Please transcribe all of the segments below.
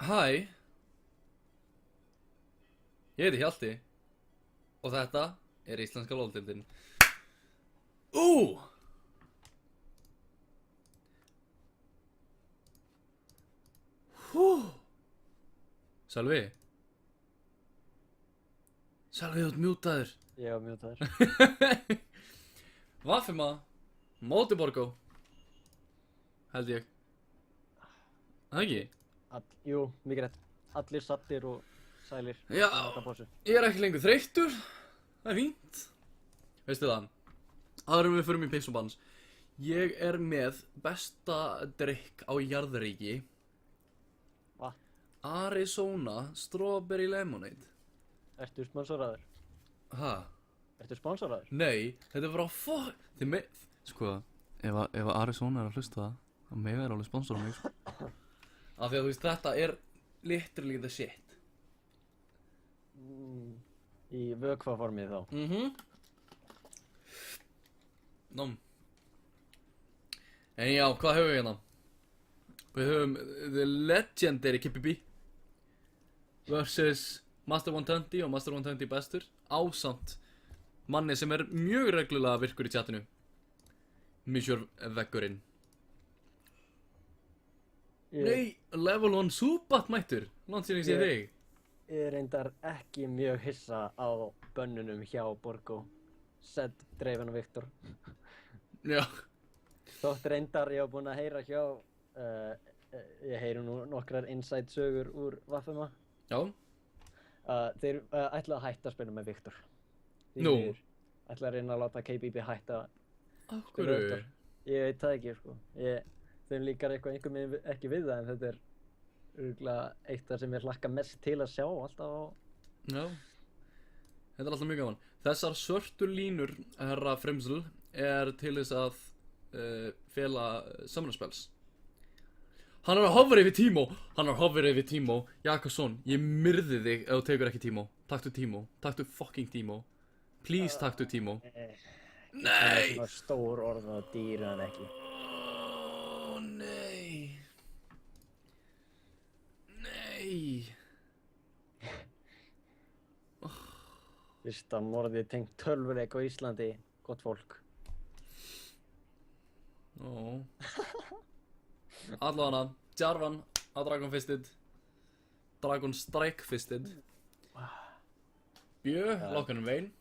Hæ, ég heiti Hjalti og þetta er íslenska LOL-deildin. Ú! Hú! Sölvi? Sölvi, þú ert mjútaður. Ég var mjútaður. Vafima, móti Borgó, held ég. Það ekki? Jú, mikið rétt. Allir sattir og sælir. Já, Í þetta pásu. ég er ekki lengur þreyttur. Það er fínt. Veistu það? Áður en við förum í pissubans. Ég er með besta drykk á jarðríki. Va? Arizona Strawberry Lemonade. Ertu sponsoraður? Ha? Ertu sponsoraður? Nei, þetta er bara Þið með... Sko, ef Arizona er að hlusta það, þá mega er alveg sponsor á mig, sko. Af því að þú veist, þetta er literally the shit. Í vökvaformið þá. Nóm. En já, hvað höfum við hérna? Við höfum The Legendary KPB versus Master 120 og Master 120 bestur ásamt manni sem er mjög reglulega virkur í chatinu. Misjör veggurinn. Nei, level 1 Súbat mættur. Langt síðan ég sé þig. Ég er reyndar ekki mjög hissa á bönnunum hjá Borgó. Sedd, Dreifin og Viktor. Já. Þótt reyndar ég hef búinn að heyra hjá, ég heyri nú nokkrar inside sögur úr Vafima. Já. Þeir ætla að hætta að spila með Viktor. Nú. Ætla að reyna að láta KBB hætta Af spila með hverju? Viktor. Ég veit það ekki, sko. Þeim líkar eitthvað einhver meginn ekki við það, en þetta er örugglega eitt þar sem ég hlakka mest til að sjá alltaf á. Já. Þetta er alltaf mjög gaman. Þessar svörtu línur, herra Frimsl, er til þess að fela summoner spells. Hann er að hover yfir Tímó. Hann er að hover yfir Tímó. Jakobsson, ég myrði þig ef þú tekur ekki Tímó. Taktu Tímó. Taktu fucking Tímó. Please taktu Tímó. Það er Nei! svona stór orð og dýr en ekki. Ó, nei. Nei. Fyrsta morðið tengt tölvuleik á Íslandi, gott fólk. Ó. Allavega, Jarvan á Dragon Fisted. Dragon Strike Fisted. Bjö, lokkanum vein.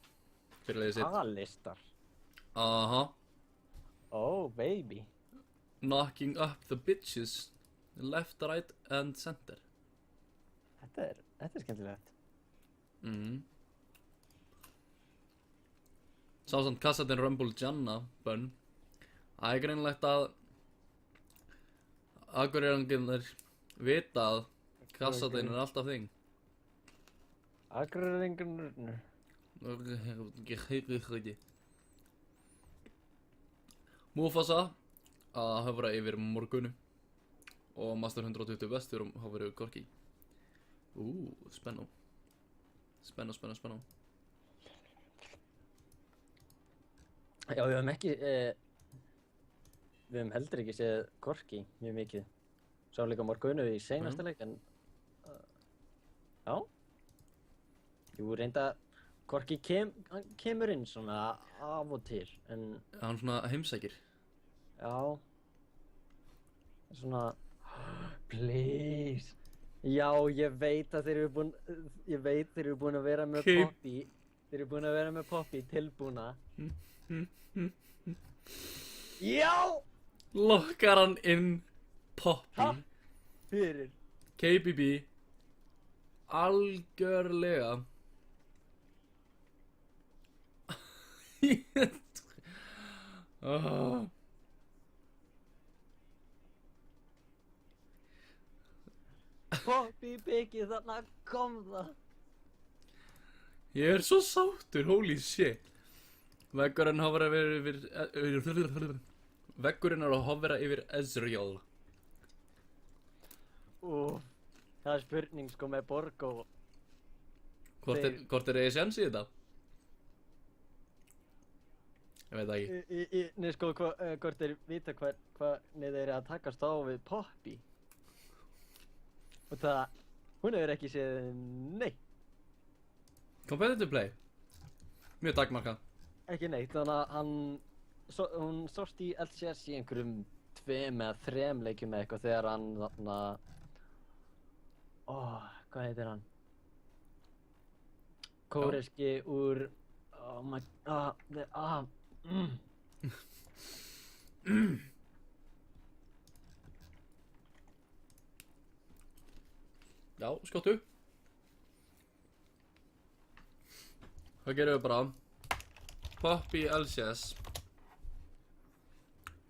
Fyrir leiðið sitt. Alistar. Aha. Oh, baby. Knocking up the bitches. Left, right and center. Þetta er skemmtilegt. Sá samt kassatin Rumble Janna bönn. Það er greinlegt að Akureyringarnir vita að kassatin er alltaf þing. Akureyringarnir. Mufasa að höfra yfir Morgunu og Master 120 vestur höfra yfir Gorki. Spennu. Spennu. Já, við höfum heldur ekki séð Gorki mjög mikið. Sá líka Morgunu í seinasta leik, en já. Jú, reynda Gorki kemur inn svona af og til, en Hann svona heimsækir. já. Svona please. Já, ég veit að þeir eru búin að vera með Okay. Poppy. Þeir eru búin að vera með Poppy tilbúna. Já! Lokkar hann inn Poppy. Ha? Fyrir. KBB. Algjörlega. Ah. Poppy Piggy, þarna kom það. Ég er svo sáttur, holy shit. Veggurinn hofra yfir Veggurinn er að hofra yfir Ezreal. Það er spurning sko með Borgó. Hvort er eigi sjans í þetta? Ég veit það ekki. Nei sko, hvort þeir vita hvernig þeir eru að takast á við Poppy. Og það, hún hefur ekki séð neitt. Competitive play. Mjög dagmarkað. Ekki neitt, þannig að hún sást í LCS í einhverjum 2 eða 3 leikjum eða eitthvað þegar hann þarna... Hvað heitir hann? Kóreski úr... Já, skottu. Hvað gerum við bara? Poppy LCS.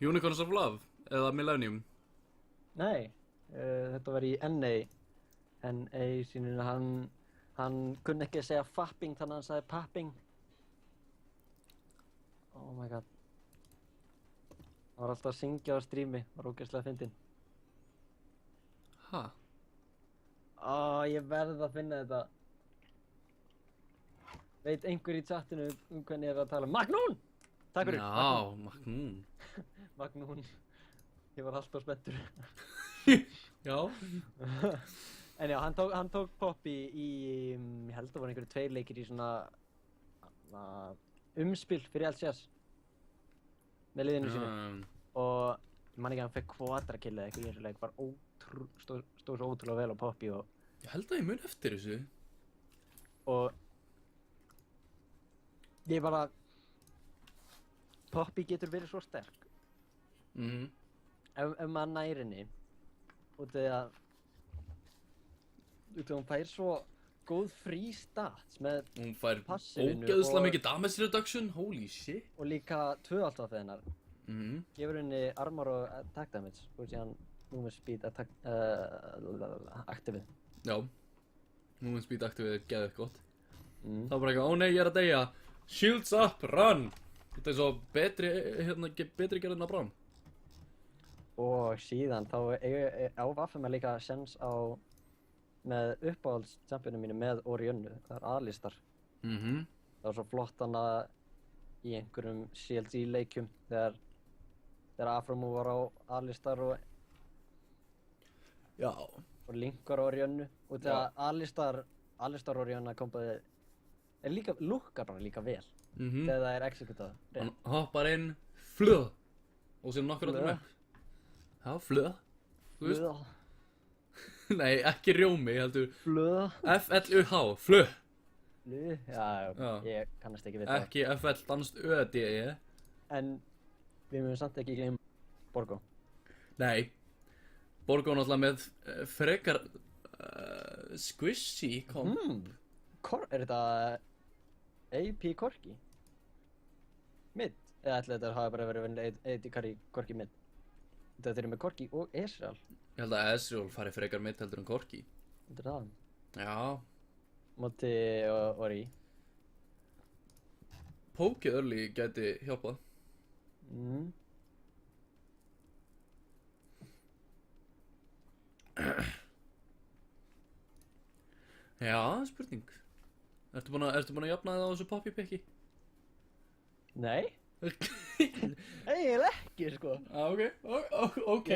Unicorns of Love eða Millennium. Nei, þetta var í NA síninu, hann kunni ekki að segja fapping þannig að hann sagði papping. Oh my god. Hann var alltaf að syngja á strími, var ógeðslega fyndinn. Ha? Ég verð að finna þetta. Veit einhver í chatinu hvernig ég er að tala? Magnún! Takk fyrir. Já, Magnún. Magnún. Ég var alltaf spenntur. Já. En já, hann tók Poppy í, ég held að voru einhverju 2 leikir í svona umspil fyrir LCS með liðinu sínu. Og ég man ekki að hann fekk quadrakill eða eitthvað í þessu leik, var stóð svo ótrúlega vel á Poppy og... Ég held að ég mun eftir þessu. Og... Ég bara... Poppy getur verið svo sterk. Ef maður nær henni. Út af að hún fær svo góð free stats með Hún fær passivinu ógeðslega og- mikið damage reduction, holy shit. og líka 2 alltaf þegar hennar. Gefur henni armor og attack damage og síðan movement speed attack activið. Já. Movement speed activið er geðveikt gott. Það var bara eitthvað, ó nei, ég er að deyja. Shields up, run! Þetta er svo betri gerðin að brám. Og síðan þá á Vaffum er líka sjens á með uppáhaldschampionum mínu með Oriönnu, það er Alistar. Það var svo flott hana í einhverjum CLG leikjum þegar Afromu var á Alistar og Já. Link var á Oriönnu. Og þegar Alistar Oriönna kombaði er líka, lukkar bara líka vel þegar það er executað. Hann hoppar inn, flöð. Og sem nokkur allir með. Já, flöð. Þú veist? Flöð. Nei, ekki rjómi, heldur. Flöð. F-L-U-H, flöð. Já, ég kannast ekki við það. Ekki F-L danst Ö-D-E. En við mögum samt ekki gleyma Borgó. Nei. Borgó náttúrulega með frekar squishy komp. Er þetta AP Corki? Mid? Eða ætla þetta hafa bara verið AD Carry Corki mid? Þetta eru með Corki og Ezreal. Ég held að Ezreal fari frekar mitt heldur en Corki. Þetta er það. Já. Móti Ori. Poke early gæti hjálpað. Já, spurning. Ertu búin að jafna þig á þessu Poppy picki? Nei. Eiginlega ekki, sko. Ok.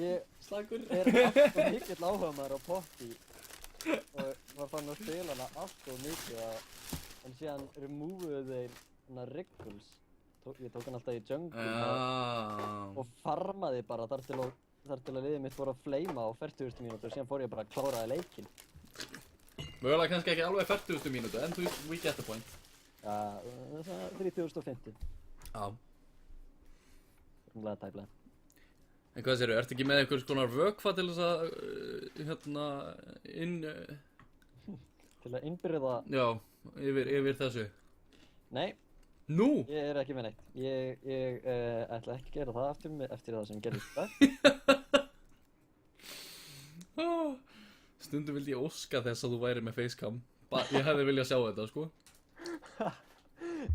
Ég Slagur. er alltaf mikill áhugamaður á Poppy og var fann að spila hana alltaf mikið en síðan removuðu þeir hana Wriggles. Ég tók hann alltaf í jungle og farmaði bara þar til að liðið mitt fór að fleima á 40.000 mínútur og síðan fór ég bara að kláraði leikinn. Mögulega kannski ekki alveg 40.000 mínútu, en we get the point. Já, það er 3050. Já. Rúmlega tæplega. En hvað segirðu, ertu ekki með einhvers konar vökva til þess að, Til að innbyrða... Já, yfir þessu. Nei, Nú? ég er ekki með neitt. Ég ætla ekki að gera það eftir það sem gerðist það. Stundum vildi ég óska þess að þú væri með facecam. Ég hefði viljað sjá þetta, sko.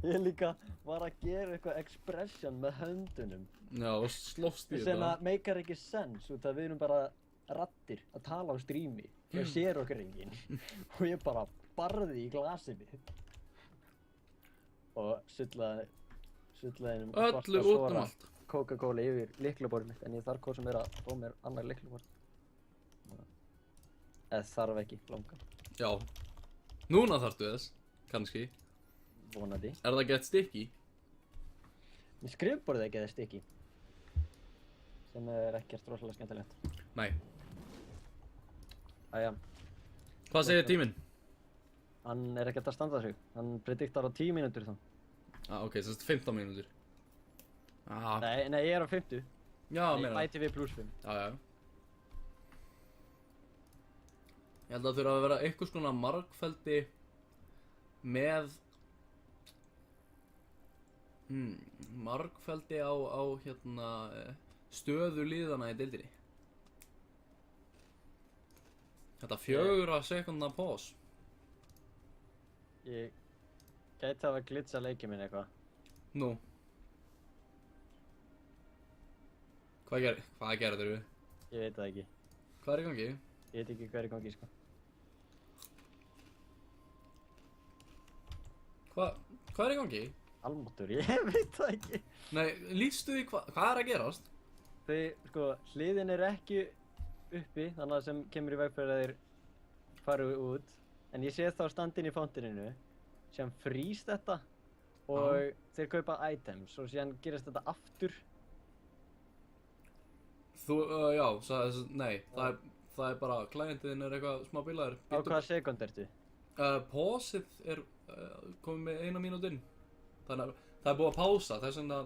Ég líka var að gera eitthvað expression með höndunum. Já, og slóst í Sem þetta. að meikar ekki sens út af við erum bara raddir að tala á strími. Það sér okkur enginn. Og ég bara barði í glasið mitt. Og sullaði Öllu út um allt. Coca-Cola yfir lyklaborðið mitt. En ég þarf hvað sem er að fá mér annar lyklaborð. Eða þarf ekki langa. Já. Núna þarftu þess, kannski. Vonandi. Er það gett sticky? Mér skrifborðið ekki eða stykki. Sem er ekkert rosalega skemmtilegt. Nei. Æja, Hvað segir tíminn? hann er ekkert að standa sig. Hann prediktar á 10 mínútur þá. Ok, semst 15 mínútur. Nei, ég er á 50. Já, Ég meina. bæti við +5. Já. Ég held að það þurfa að vera einhvers konar margfeldi með margfeldi á hérna stöðu liðana í deildinni. Þetta 4 sekúndna pause. Ég gæti hafa glitsa leikið minn eitthvað. Nú. Hvað gerður við? Ég veit það ekki. Hvað er í gangi? Ég veit ekki hvað er í gangi, sko. Hvað er í gangi? Almáttur, ég veit það ekki. Nei, lýstu því hvað er að gerast? Sko, hliðin er ekki uppi, þannig að sem kemur í veg fyrir að þeir fara út. En ég sé þá standinn í fountaininu sem frýs þetta og þeir kaupa items og síðan gerist þetta aftur. Já, nei, það er bara, klientinn er eitthvað smá bilaður. Á hvaða sekund ertu? Pauseið er komið með 1 mínútu inn. Þannig að það er búið að pása, þess vegna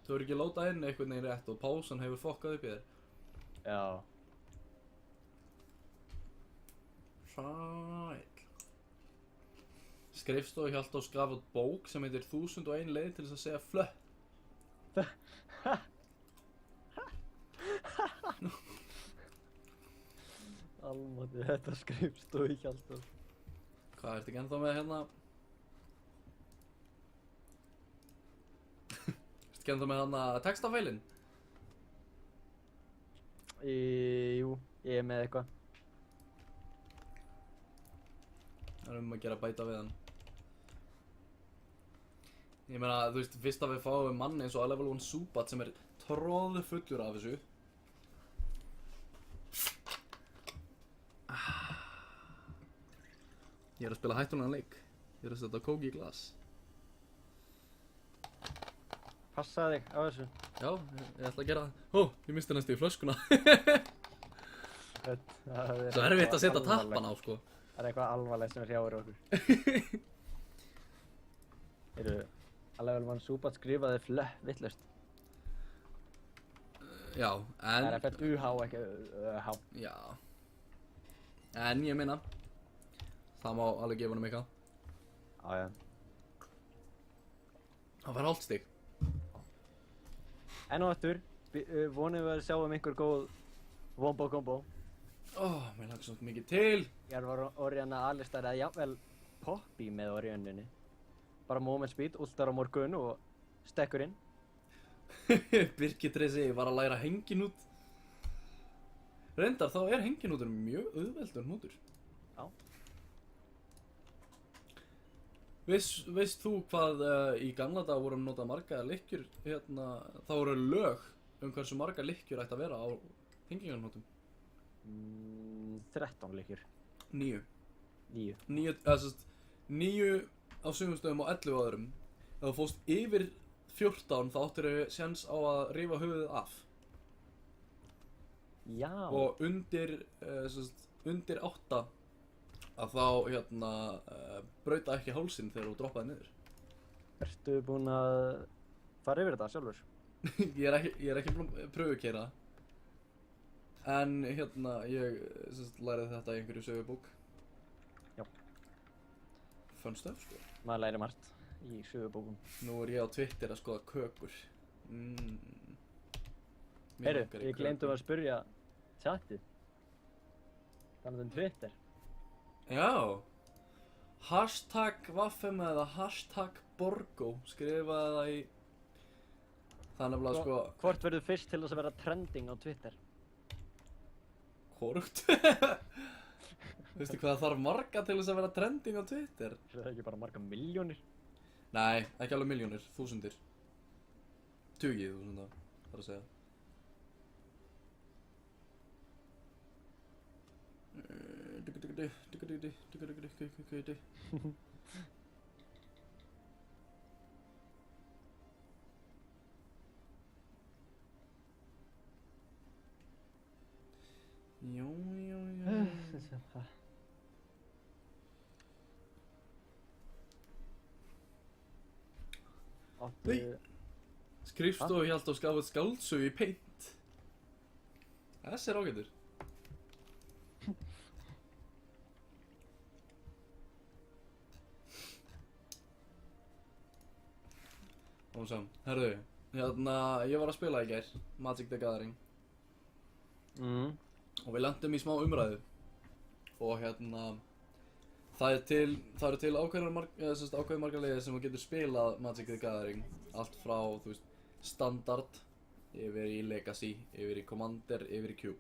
þú verður ekki lótað inn einhvern veginn rétt og pásan hefur fokkað upp í þér. Já. Sæl. Skrifstofu Hjaltós gaf út bók sem heitir 1001 leið til þess að segja flött. Almáttur, þetta skrifstofu Hjaltós. Hvað ertu ekki ennþá með hérna? Ertu ekki ennþá með hérna textafælinn? Jú, ég er með eitthvað. Það er að gera bæta við hann. Ég meina, þú veist, fyrst að við fáum mann eins og level 1 Súbat sem er tróðu fullur af þessu. Ég er að spila hættulegan leik. Ég er að setja kók í glas. Passaði þig á þessu. Já, ég ætla að gera það. Ó, ég misti næstu í flöskuna. Svo erfitt að setja tappan á, sko. Það er eitthvað alvarlegt sem er hrjáir okkur. Heyrðu, að level 1 Súbat skrifaði vitlaust. Já, en... Það er fætt UH, ekki H. Já. En ég meina, það má alveg gefa honum eitthvað. Já. Það var hálft stig. Enn og aftur, vonum við að sjáum einhver góð wombo combo. Mér langar svo mikið til. Ég var Orianna Alistar eða jafnvel Poppy með Orianninni. Bara moment speed, ultar á morgun og stekkur inn. Birkitresi var að læra henginút. Reyndar þá er henginútur mjög auðveldur hnútur. Já. Veist þú hvað í gamla daga vorum notað marga lykkjur hérna, þá voru lög hversu marga lykkjur ætti að vera á hengingarhnútum? 13 lykkjur. 9. 9. 9 á sumum stöðum og 11 á öðrum. Ef þú fórst yfir 14 þá áttir þau séns á að rífa höfuðið af. Já. Og undir 8 að þá hérna brauta ekki hálsinn þegar þú droppaði niður. Ertu búinn að fara yfir þetta sjálfur? Ég er ekki búinn að pröfukeyra. En hérna ég lærði þetta í einhverju sögubók. Já. Fun stuff, sko. Maður læri margt í sögubókum. Nú er ég á Twitter að skoða kökur. Heyrðu, ég gleymdi að spyrja chatið. Þannig Twitter. Já. #Vaffem eða #Borgo. Skrifaði það í... Það er nefnilega sko... Hvort verður fyrst til þess að vera trending á Twitter? Hvorugt. Veistu hvað það þarf marga til þess að vera trending á Twitter? Er það ekki bara marga milljónir? Nei, ekki alveg milljónir, þúsundir. Tugið þúsunda, þarf að segja. Áttu... Nei. Skrifstofu hjálpt og skafað skáldsögu í Paint. Þessi er ágætur. Og svo, herðu, ég var að spila í gær, Magic the Gathering. Og við lentum í smá umræðu. Og það eru til ákveðin margar leiðir sem þú getur spilað Magic the Gathering. Allt frá, þú veist, standard, yfir í Legacy, yfir í Commander, yfir í Cube.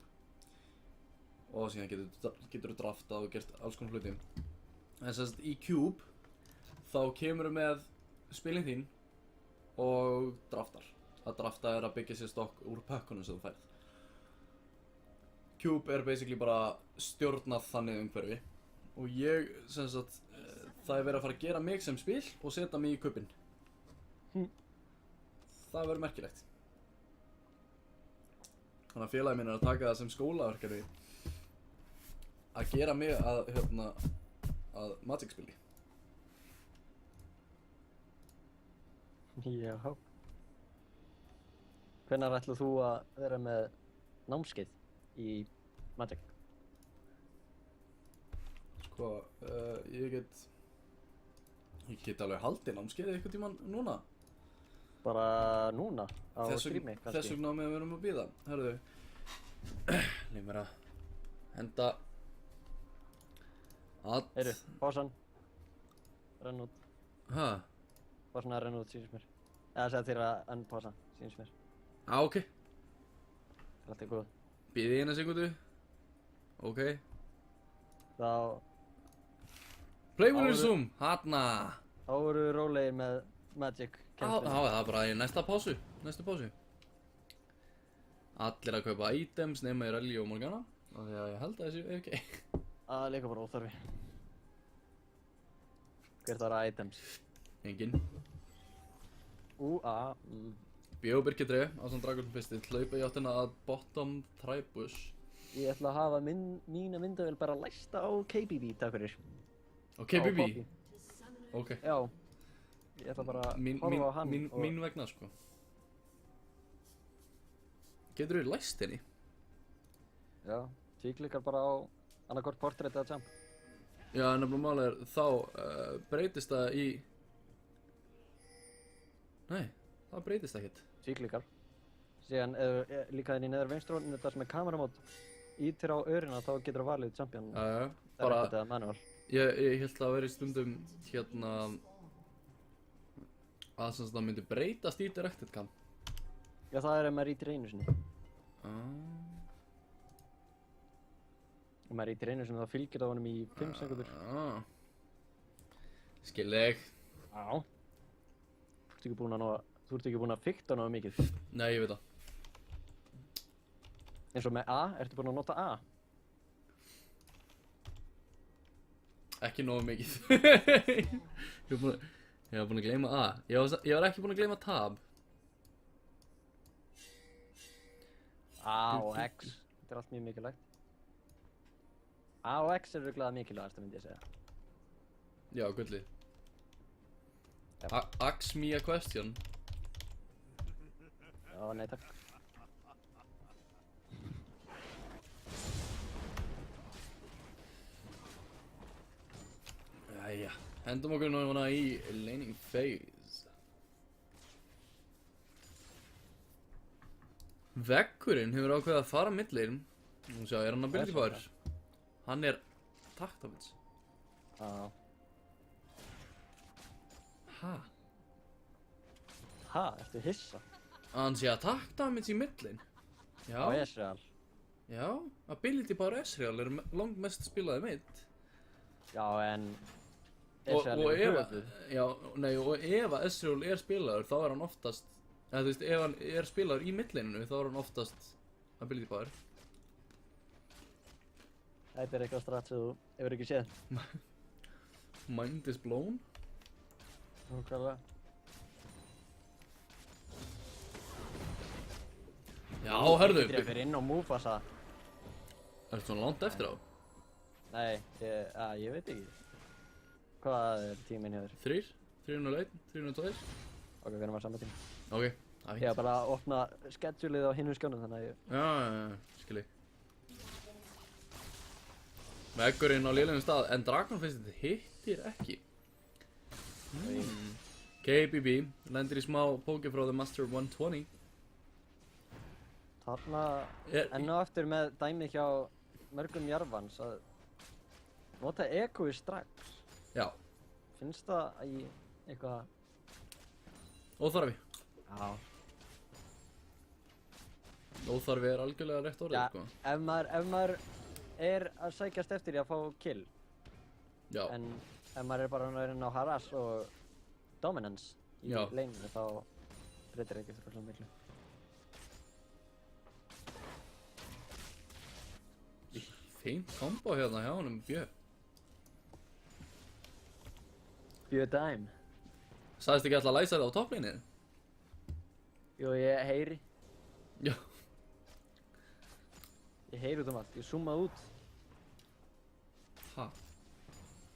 Og síðan getur þú draftað og gert alls konar hluti. En semst í Cube, þá kemur með spilin þín og draftar. Að drafta er að byggja sér stokk úr pökkunum sem þú færð. Cube er basically bara stjórnað þannig umhverfi. Og ég, semst, það er verið að fara að gera mig sem spil og setja mig í kubbinn. Það verður merkilegt. Þannig að félagi minn er að taka það sem skólaverkefni að gera mig að Magic spili. Já. Hvenær ætlar þú að vera með námskeið í Magic? Sko, ég get alveg haldið námskeið eitthvað tímann núna. Bara núna? Á strími kannski? Þess vegna á meðan við erum að bíða. Herðu, leið mér að henda Heyru, pásan. Renn út. Hæ? Pásan að renn út, sýnist mér. Eða segja þér að enn pása, sýnist mér. Ok. Það er alltaf góð. Bíðið eina sekundu. Ok. Þá Play with Zoom, hana. Þá eru við rólegir með Magic Það er bara í næstu pásu. Allir að kaupa items nema Irelia og Morgana. Af því að ég held að þessi ok. Það er líka bara óþarfi. Hvert var items? Engin. Bíóbyrgi dref, ásamt Dragón Pistill, hlaupa í áttina að bottom tribus. Ég ætla að hafa mína myndavél bara læsta á KBB, takk fyrir. Á KBB? Ok. Já. Ég ætla bara að horfa á hann og... Mín vegna, sko. Getur þú læst henni? Já, tvíklikkar bara á annarkvort portrait eða jump. Já, nefnilega málið er, þá breytist það í... Nei, það breytist ekkert. Tvíklikkar. Síðan líka inn í neðar vinstróninu þar sem er kameramót. Ítir á örina þá getur þú valið champion. Bara... Eða manual. Ég held að vera í stundum að sem það myndi breytast í directed cam. Já, það er ef maður ítir einu sinni. Ef maður ítir einu sinni þá fylgir það honum í 5 sekundur. Skilðið. Já. Þú ert ekki búinn að fikta náðu mikið. Nei, ég veit það. Eins og með A, ertu búinn að nota A? Ekki nógu mikið. Ég var búinn að gleyma A. Ég var ekki búinn að gleyma tab. A og X. Þetta er allt mjög mikilvægt. A og X er örugglega mikilvægast, myndi ég segja. Já, gullið. Ask me a question. Já, nei takk. Jæja, hendum okkur núna í laning phase. Veggurinn hefur ákveðið að fara millir. Nú sjá, er hann ability power? Hann er taktafits. Já. Ha, ertu hissa? Hann sé að taktafits í millin. Já. Á Ezreal. Já, ability power Ezreal er langmest spilaði mitt. Já, en... Og ef að Ezreal er spilaður, þá er hann oftast... Eða þú veist, ef hann er spilaður í millininu, þá er hann oftast ability power. Þetta er eitthvað stratt sem þú hefur ekki séð. Mind is blown. Nákvæmlega. Já, herðu. Ég fyrir inn á Mufasa. Er þetta svona langt eftir á? Nei, ég veit ekki. Hvað er tíminn hjá þér? 3, 301, 302. Ok, við erum á sama tíma. Ok, það er Ég var bara að opna schedule-ið á hinum skjónum þannig að ég... Já, skil ég. Veggurinn á lélegum stað, en Dragonfist hittir ekki. KBB lendir í smá póki frá The Master 120. Þarna enn og aftur með dæmið hjá mörgum jarfans að nota egoið strax. Já, Finnst það í eitthvað... óþarfi. Já. Óþarfi er algjörlega rétt orðið, Já, sko. ef maður er að sækjast eftir í að fá kill, Já, en ef maður er bara að reyna á harass og dominance í Já. laneinu þá breytir ekki svo miklu. fínt kombo hérna hjá honum, Björn. Bjö dæm. Sagðist ekki alltaf að læsa það á topplínið? Jú, ég heyri. Já. Ég heyri út um allt. Ég zoomaði út. Ha?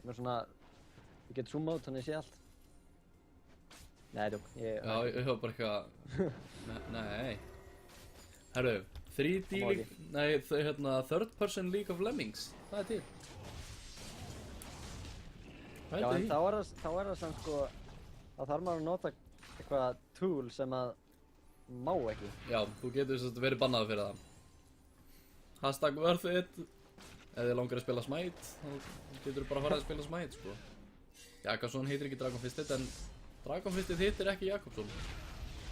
Ég er svona... Ég get zoomað út þannig að ég sé allt. Nei, djók. Já, ég höfðu bara eitthvað... Nei. Herru, 3D Það má League... Nei, hérna, Third Person League of Lemmings. Það er til. Hvað Já, er en því? þá er það samt sko... Þá þarf maður að nota eitthvað tool sem að má ekki. Já, þú getur svo verið bannaður fyrir það. Hashtag worth it. Ef þið langar að spila Smite, þá getur þú bara að fara að spila Smite, sko. Jakobsson heitir ekki Dragonfistið, en Dragonfistið hittir ekki Jakobsson.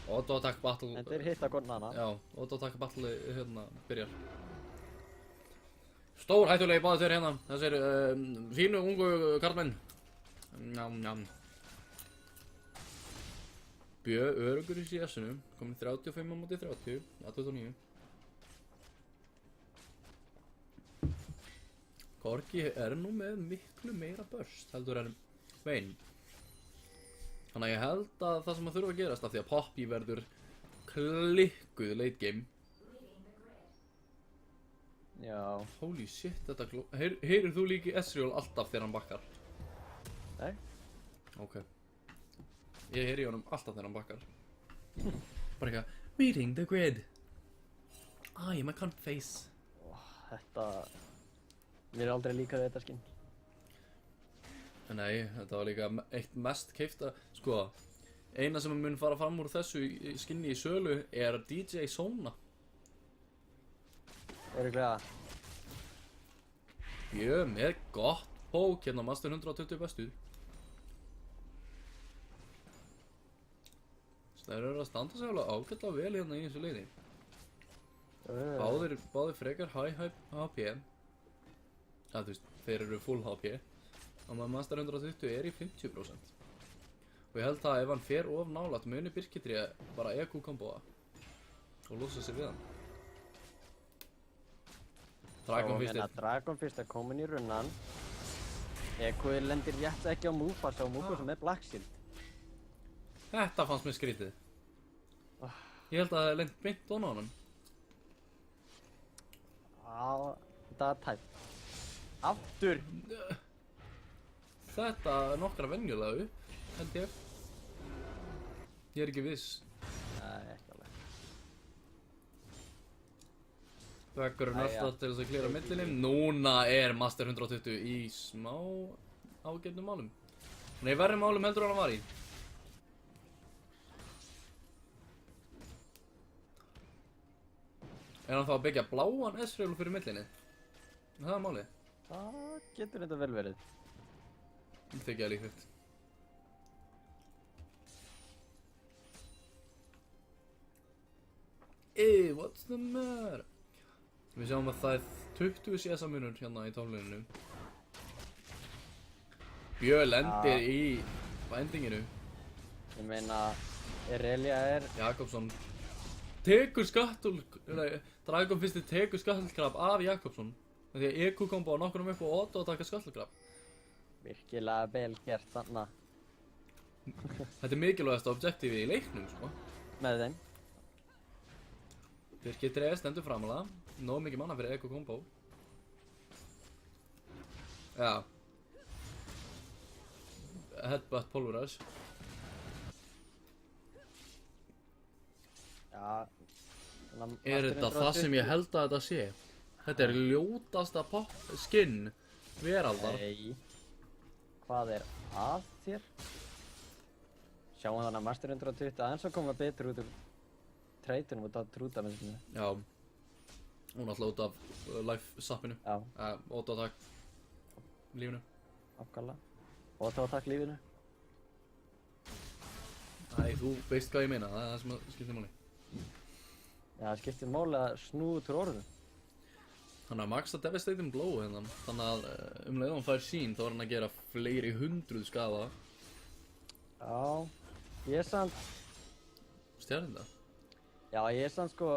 Auto attack battle... En þeir hitta hvern annan. Já, auto attack battle hérna byrjar. Stór hættulegi báðir þeir hérna. Þessir fínu ungu karlmenn. Njám, njám. Bjö örugur í CS-inu, komin 35 á móti 30, ja 29. Korki er nú með miklu meira burst heldur en Vayne. Þannig að ég held að það sem að þurfa að gerast af því að Poppy verður klikkuð late game. Já. Holy shit, þetta heyrir þú líka í Ezreal alltaf þegar hann bakkar? Nei. Ok. Ég heyri í honum alltaf þegar hann bakkar. Bara eitthvað, reading the grid. I am a cunt face. Þetta... Mér er aldrei líkað þetta skinn. Nei, þetta var líka eitt mest keifta, sko, eina sem mun fara fram úr þessu skinni í sölu er DJ Sona. Örugglega. Bjö með gott pók hérna á Master 120 bestu. Þeir eru að standa sig alveg ágætlega vel hérna í þessu leiði. Báðir frekar high HP. Ja, þú veist, þeir eru full HP. Og Master 120 er í 50%. Og ég held að ef hann fer of nálægt muni Birkitri bara EQ komboa. Og losa sig við hann. Dragonfist er komin í runnan. EQ lendir rétt ekki á Mufasa og Mufasa með Black Shield. Þetta fannst mér skrítið. Ég held að það er lengt beint ofan á honum. Já, þetta er tæpt. Aftur! Þetta er nokkra venjulega upp, held ég. Ég er ekki viss. Nei, ekki alveg. Vekkurinn alltaf til þess að klíra millinum. Núna er Master 120 í smá ágætnum málum. Nei, verri málum heldur hann var í. Er hann þá að byggja bláan Ezreal fyrir millinni? Það er málið. Það getur þetta vel verið. Það þykja það líklegt. What's the matter? Við sjáum að það er 20 CS munur hérna í tónluninu. Bjö lendir í endinginu. Ég meina, Irelia er... Jakobsson tekur Dragonfisti tekur skattlkrab af Jakobsson. Því að EQ-kombo á nokkurnum upp og auto að taka sköllgraf. Virkilega vel gert þarna Þetta er mikilvægasta objektífið í leiknum, sko. með þeim. Birkir Drey stendur framalega. Nóg mikið manna fyrir EQ-kombo. Já. Headbutt Pulverized. Já. Er þetta það sem ég held að þetta sé? Þetta er ljótasta skinn veraldar. Nei. Hvað er að þér? Sjáum þannig að Master 120 aðeins að koma betur út úr treytunum út af trútamenninu. Já. Hún alltaf út af life-sappinu. Já. Auto-attack. Lífinu. Ákvæmlega. Og þá takk lífinu. Æ, þú veist hvað ég meina, það er það sem skiptir máli. Já, það skiptir máli að snúa út úr orðinu. Þannig að maxa devastating blow hérna. Þannig að leið hann fær sín þá er hann að gera fleiri 100 skaða. Já. Ég er samt... Stjárinn það? Já, ég er samt sko...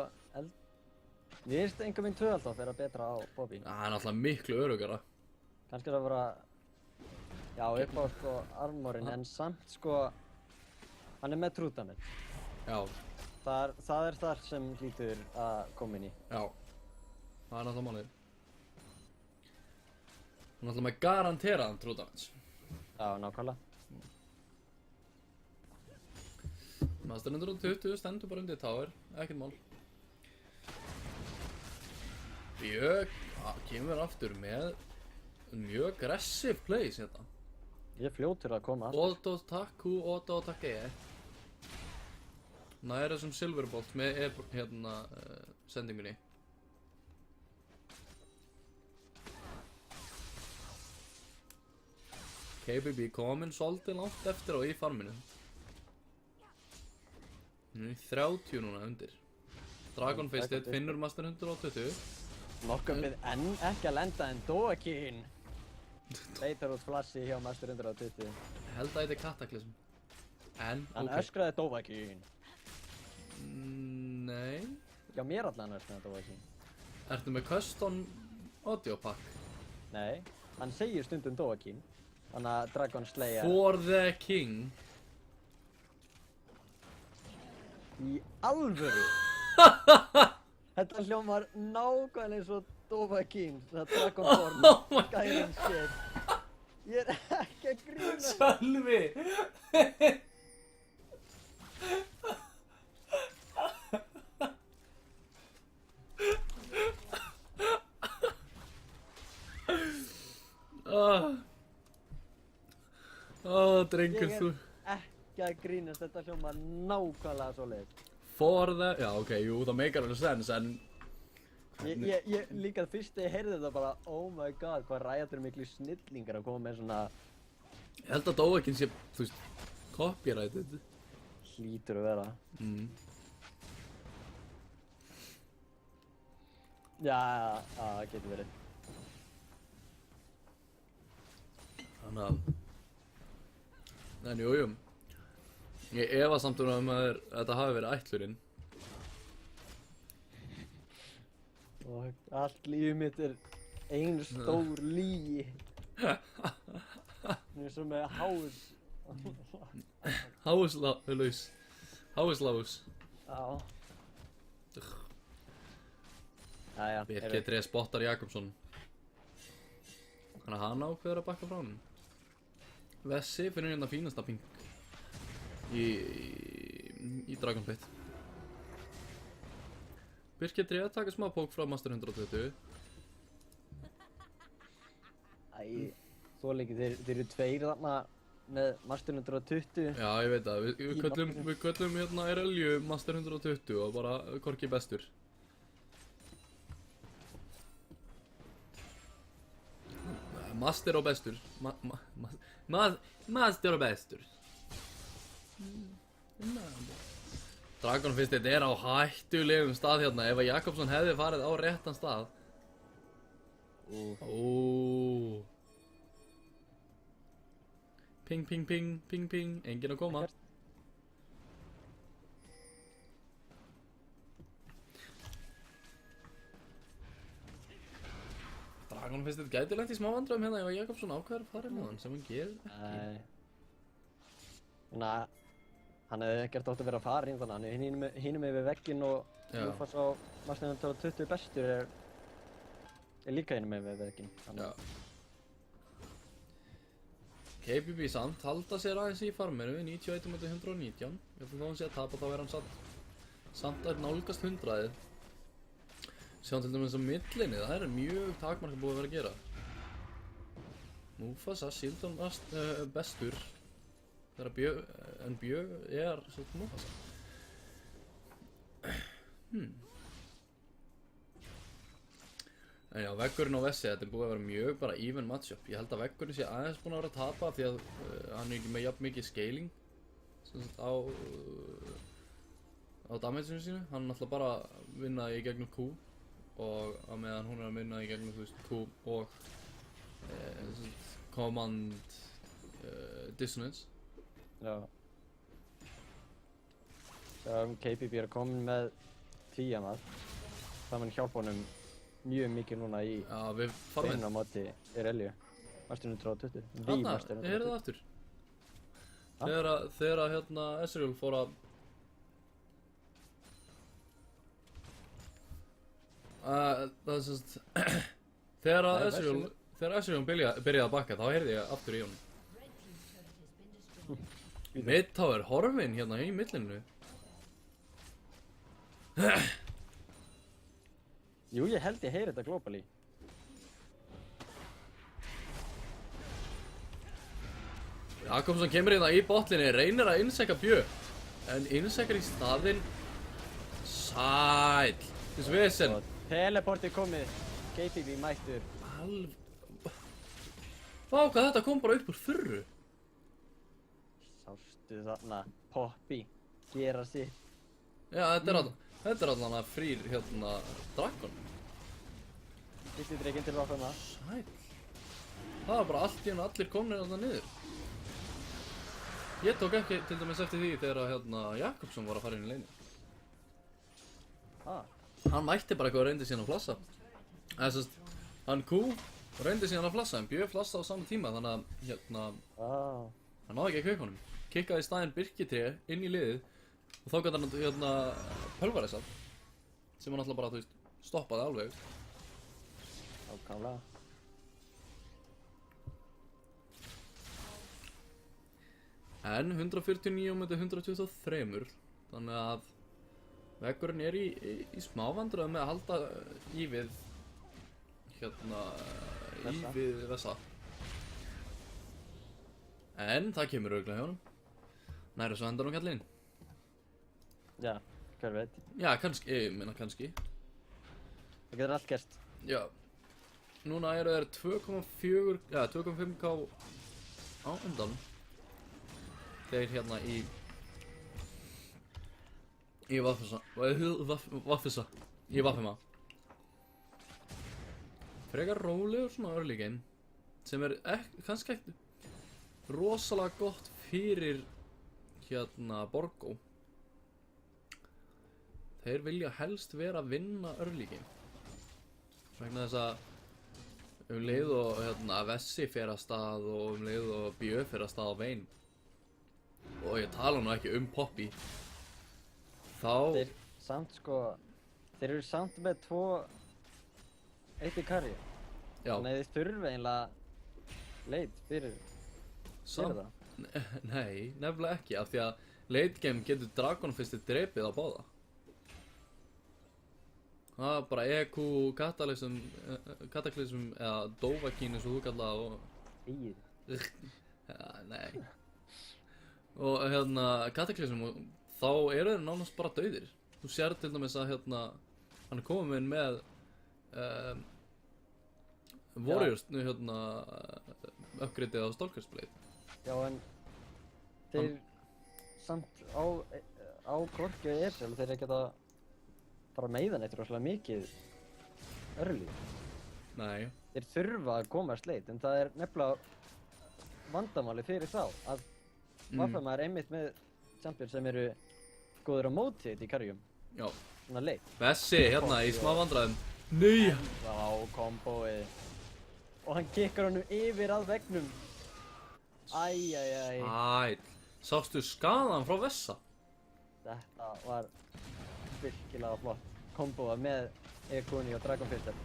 Mér finnst einhver minn 2 alltaf þeirra betra á Bobby. Það er náttúrulega miklu öruggara. Kannski það vera... Já, upp á sko armorinn, en samt sko... Hann er með trútamenn. Já. Það er þar sem hlýtur að koma inn í. Já. Það er náttúrulega málið. Hann er náttúrulega með garanteraðan trúdamage. Já, nákvæmlega. Master 120 stendur bara undir tower, ekkert mál. Björk kemur aftur með mjög aggressive plays hérna. Ég er fljótur að koma aftur. Auto-attack Q, auto-attack E. Næra þessum silverbolt með hérna sendingunni. KBB kominn svolítið langt eftir á í farminu. Hún er í 30 núna undir. Dragon Fisted finnur Master 120. Nokkuð við enn ekki að lenda en Dóakin. Leitar út flassi hjá Master 120. Ég held að þetta er Cataclysm. En, Hann ok. öskraði Dóakin. Nei. Já, mér allan öskraði Dóakin. Ertu með custom audio pack? Nei, hann segir stundum Dóakin. Þannig að Dragon Slayer For the King. í alvöru. Þetta hljómar nákvæmlega eins og Dóakin. Það Dragon Form. Oh my god. Skyrim shit. Ég er ekki að grínast. Sölvi. Drengur Ég þú. er ekki að grínast. Þetta hljómar nákvæmlega svoleiðis. For the, já ok, jú það meikar alveg sens en Ég líka fyrst þegar ég heyrði þetta bara oh my god, hvað Riot eru miklu snillingar að koma með svona ég held að Dóakin sé, þú veist, copyrighted. hlýtur að vera. Já, það getur verið. Þannig að en jú. Ég efa samt um að þetta hafi verið ætlurinn. Og allt lífið mitt er ein stór lygi. Eins og með hás. Háislaus. Háislaus. Já. Jæja. Birkir Drey spottar Jakobsson. Þannig að hann ákveður að bakka frá hann. Vessi finnur hérna fínasta pink í Dragon Pit. Birkir Drey að taka smá pók frá Master 120. Æ, svo leikið þeir eru tveir þarna með Master 120. Já, ég veit það. Við köllum hérna RLU Master 120 og bara hvorki bestur. Master og bestur. Master og bestur. Dragon Fist þetta er á hættulegum stað hérna. Ef að Jakobsson hefði farið á réttan stað. Ping, ping, ping, ping, ping. Enginn að koma. Dragon finnst þetta gæti lent í smá vandræðum hérna ef Jakobsson ákveður að fara með hann sem hann gerir ekki. Þannig að hann hefði ekkert átt að vera að fara þannig að hann er hinum yfir vegginn og Rúfas á Marsnefnum 20 bestur er líka hinum yfir vegginn. Já. KBB samt halda sér aðeins í farminu við 91-119. Ef þó hann sé að tapa þá er hann samt að nálgast 100-ið. Sjáum til dæmis á millinni, það er mjög takmarka búið að vera að gera. Mufasa, Sildon bestur. En Bjö er svolítið Mufasa. En já, veggurinn á Vessi, þetta er búið að vera mjög bara even matchup. Ég held að veggurinn sé aðeins búinn að vera að tapa því að hann er ekki með jafn mikið scaling á damageinu sínu. Hann er alltaf bara að vinna í gegnum Q og á meðan hún er að vinna í gegnum, þú veist, Q og command dissonance. Já. KBB er komin með Tiamat. Það mun hjálpa honum mjög mikið núna í beinu á móti Irelia. Master 120. Þarna, er það aftur? Þegar hérna Ezreal fór að það er semst þegar Ezreal byrjaði að bakka þá heyrði ég aftur í honum. Mid-tower horfinn hérna í millinu. Jú, ég held ég heyri þetta globally. Jakobsson kemur hérna í botlinni, reynir að innseka Bjö en innsekar í staðinn sæll. Þess vesen. Teleportið komið, KBB mættur. Vá, hvað þetta kom bara upp úr þurru. Sástu þarna Poppy gera sitt. Já, þetta er allan að frýr hérna Dragon. Fyrsti drekinn til Rokkanna. Sæll. Það var bara allt í hennu allir komnir þarna niður. Ég tók ekki til dæmis eftir því þegar hérna Jakobsson var að fara inn í leini. Hann mætti bara eitthvað og reyndi síðan að flassa. Eða sérst, hann Q og reyndi síðan að flassa en Bjö flassa á sama tíma þannig að hérna hann náði ekki að kveika honum. Kikkaði í staðinn birkitré inn í liðið og þá gæti hann hérna pölvarisað sem hann alltaf bara, þú veist, stoppaði alveg. Ákaflega. En 149 á 123 þannig að veggurinn er í smá vandræðum með að halda í við hérna í við Vessa. En það kemur örugglega hjá honum. Næri svo endar hún kallinn. Já, hver veit. Já, kannski, ég meina kannski. Það getur allt gerst. Já. Núna eru þeir 2,5k á undan. Þeir hérna í Vaffima. Frekar rólegur svona early game sem er kannski ekkert rosalega gott fyrir hérna Borgó. Þeir vilja helst vera að vinna early game. Vegna þess að leið og hérna Vessi fer að stað og leið og Bjö fer að stað á Vayne. Og ég tala nú ekki Poppy. Þá Þeir samt sko, þeir eru samt með 2 eitt í carry. Já. Þannig að þeir þurfa eiginlega leit fyrir það. Nei, nefnilega ekki af því að late game getur Dragon fyrst drepið á báða. Það er bara EQ, Kataklysm eða Dovahkiin eins og þú kallaði og Ír. Nei. Og hérna Kataklysm og þá eru þeir nánast bara dauðir. Þú sér til dæmis að hérna hann er kominn með Warriors hérna uppgreitið á Stalker's Blade. Já, en þeir samt á Korki og Ezreal þeir geta fara að meiða neitt rosalega mikið early. Nei. Þeir þurfa að komast leit, en það er nefnilega vandamáli fyrir þá að Vaffima er einmitt með champion sem eru góður á móti þetta í karjum. Já. Svona leit. Vessi hérna í smá vandræðum. Nei! Já, komboið. Og hann kikkar honum yfir að veggnum. Æjæjæj. Æ, sástu skaðan frá Vessa? Þetta var virkilega flott. Komboða með Ekuni og Dragon Fister.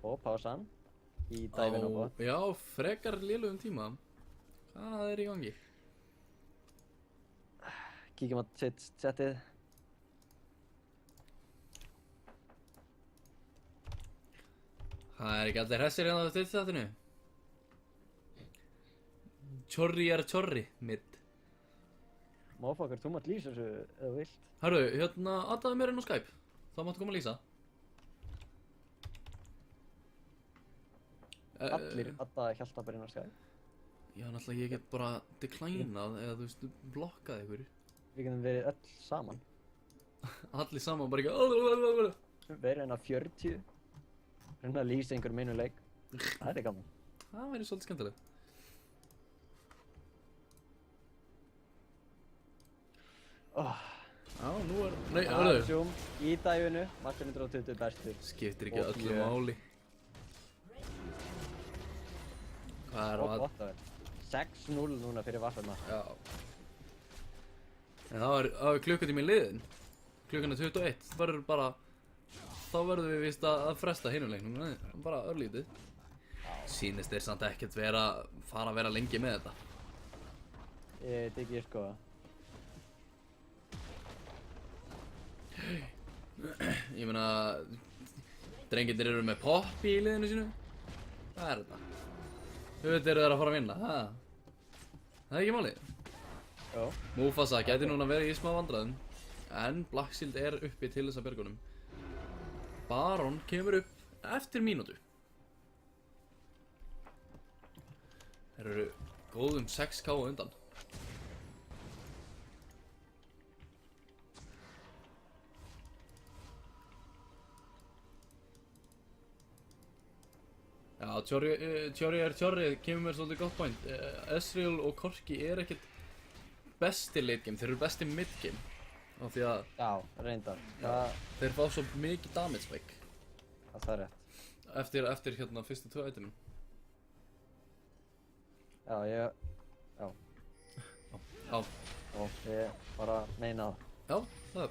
Og pásan í dæfinu á bot. Já, frekar lélugum tíma. Hvað er í gangi? Kíkjum á setið. Það er ekki allir hressir hérna á styrþáttinu. Tjorri er tjorri, mitt. Mófokkar, þú mátt lýsa þessu ef þú vilt. Herru, hérna, addaðu mér inn á Skype. Þá máttu koma að lýsa. Allir adda hjálpar inn á Skype. Já, náttúrulega ég get bara declinað eða þú veist, blokkað ykkur. Við getum verið öll saman. Allir saman bara ekki. Verið hérna 40. Reyna að lýsa einhverjum einu leik. Það er gaman. Það væri svolítið skemmtilegt. Já, nú er... Nei, hörðu. Zoom í dæfinu, Martin 120 bestur. Skiptir ekki Og öllu fjö. máli. Hvað er Og að... gott að vera. 6-0 núna fyrir Vaffelma. Já. En það var klukkutími liðin. Klukkan er 21. Það verður bara... Þá verðum við víst að fresta hinum leiknum. Nei, bara örlítið. Sýnist þeir samt ekkert fara að vera lengi með þetta. Ég diggi sko. Ég meina... Drengirnir eru með Poppy í liðinu sínu. Hvað er þetta? Auðvitað eru þeir að fara að vinna, ha? Það er ekki málið. Jó. Mufasa gæti núna verið í smá vandræðum. En Black Shield er uppi til þessa björgunum. Baron kemur upp eftir mínútu. Þeir eru góðum 6k á undan. Já, Tjorri kemur mér svolítið gott point. Ezreal og Corki er ekkert besti late game, þeir eru besti mid game. Af því að Já, reyndar. þeir fá svo mikið damage spike. Það er rétt. Eftir hérna fyrstu 2 itemin. Já, Já. Já, Og ég bara meina það. já, það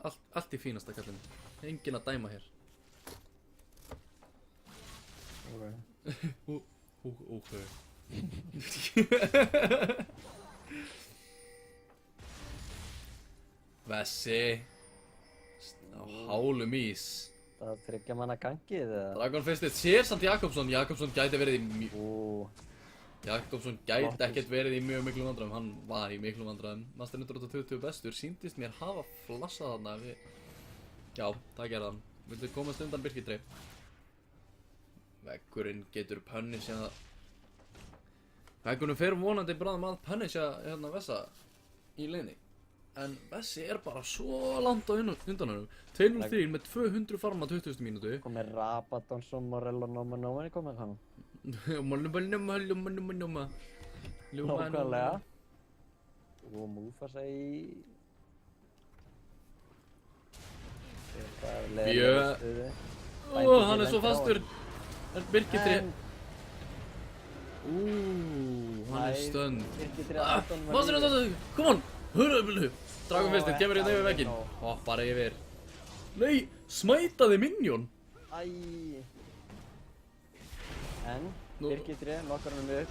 er allt í fínasta kallinu. Engin að dæma hér. Ok. Vessi á hálum ís. Það þryggja manna gangið eða? Dragon Fistið sér samt Jakobsson. Jakobsson gæti verið í Jakobsson gæti Flottur. ekkert verið í mjög miklum vandræðum. Hann var í miklum vandræðum. Master 120 bestur síndist mér hafa flassað þarna Já, það gerði hann. Vildu komast undan Birkidreif. Veggurinn getur punisha Veggurinn fer vonandi bráðum að punisha hérna Vessa í liðni. En Vessi er bara svo langt á undan honum. 203 með 200 farma 20. mínútu. Komið Rabadonsson, Morello, Nóma, komið hann. Nákvæmlega. Og Mufasa í... Bjö. Ó, hann er svo fastur. Birkidri. Hann er stönd. Birkidri að aftan Master 120, come on. Hörðu, Dragon Fistið kemur hérna yfir vegginn. Hoppar yfir. Nei, smætaði minion. Æ. En, Birkidri, nokkar hann upp.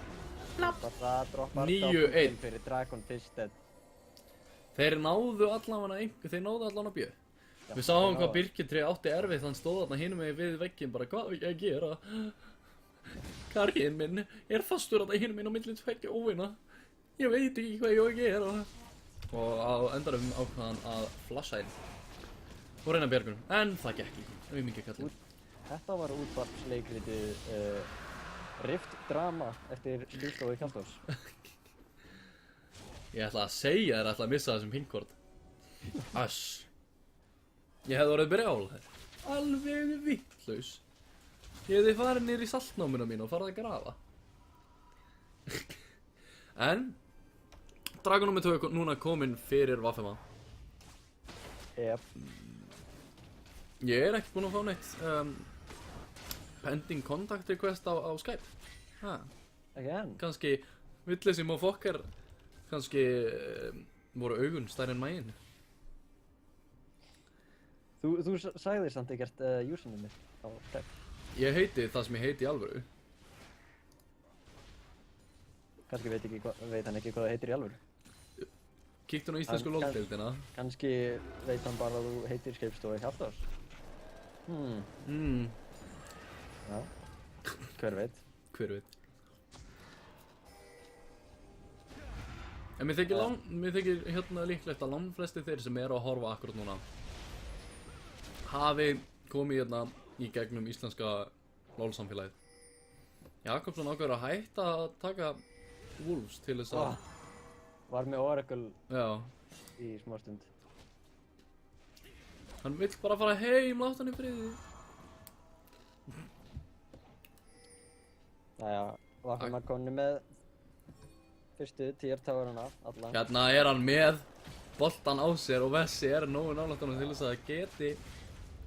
Mufasa droppar 9-1. fyrir Dragon Fisted. Þeir náðu allan að bjö. Við sáum hvað Birkidri átti erfitt, hann stóð þarna hinum megin við vegginn bara hvað á ég að gera? Karginn minn er fastur þarna hinum megin á milli tveggja óvina. Ég veit ekki hvað ég á að gera. Og á endanum ákvað hann að flasha inn og reyna björgunum, en það gekk ekki, auðmikið kallinn. Þetta var útvarpsleikritið Rift Drama eftir skrifstofu Kjaldós. Ég ætla að segja þér að missa þessum hingkort. Ass. Ég hefði orðið brjálaður. Alveg vittlaus. Ég hefði farið niður í saltnámuna mín og farið að grafa. En Dragon nr. 2 núna kominn fyrir Vaffelma. Jep. Ég er ekki búinn að fá neitt pending contact request á Skype. Ha, Ekki enn. kannski villisím og fokkar, kannski voru augun stærri en maginn. Þú sagðir samt ekkert username á Skype. Ég heiti það sem ég heiti í alvöru. Kannski veit hann ekki hvað það heitir í alvöru. Kíktu nú á íslensku LOL-deildina. Kannski veit hann bara að þú heitir skrifstofu Hjaltars. Já, hver veit. Hver veit. En mér þykir hérna líklegt að langflesti þeir sem eru að horfa akkurat núna hafi komið hérna í gegnum íslenska LOL-samfélagið. Jakobsson ákveður að hætta að taka Wolves til þess að... Var með Oracle Já, í smá stund. hann vill bara fara heim, láta hann í friði. Jæja, var hann að konni með fyrstu tier towerana alla. Hérna er hann með boltan á sér og Vessi er nógu nálægt honum til þess að það geti...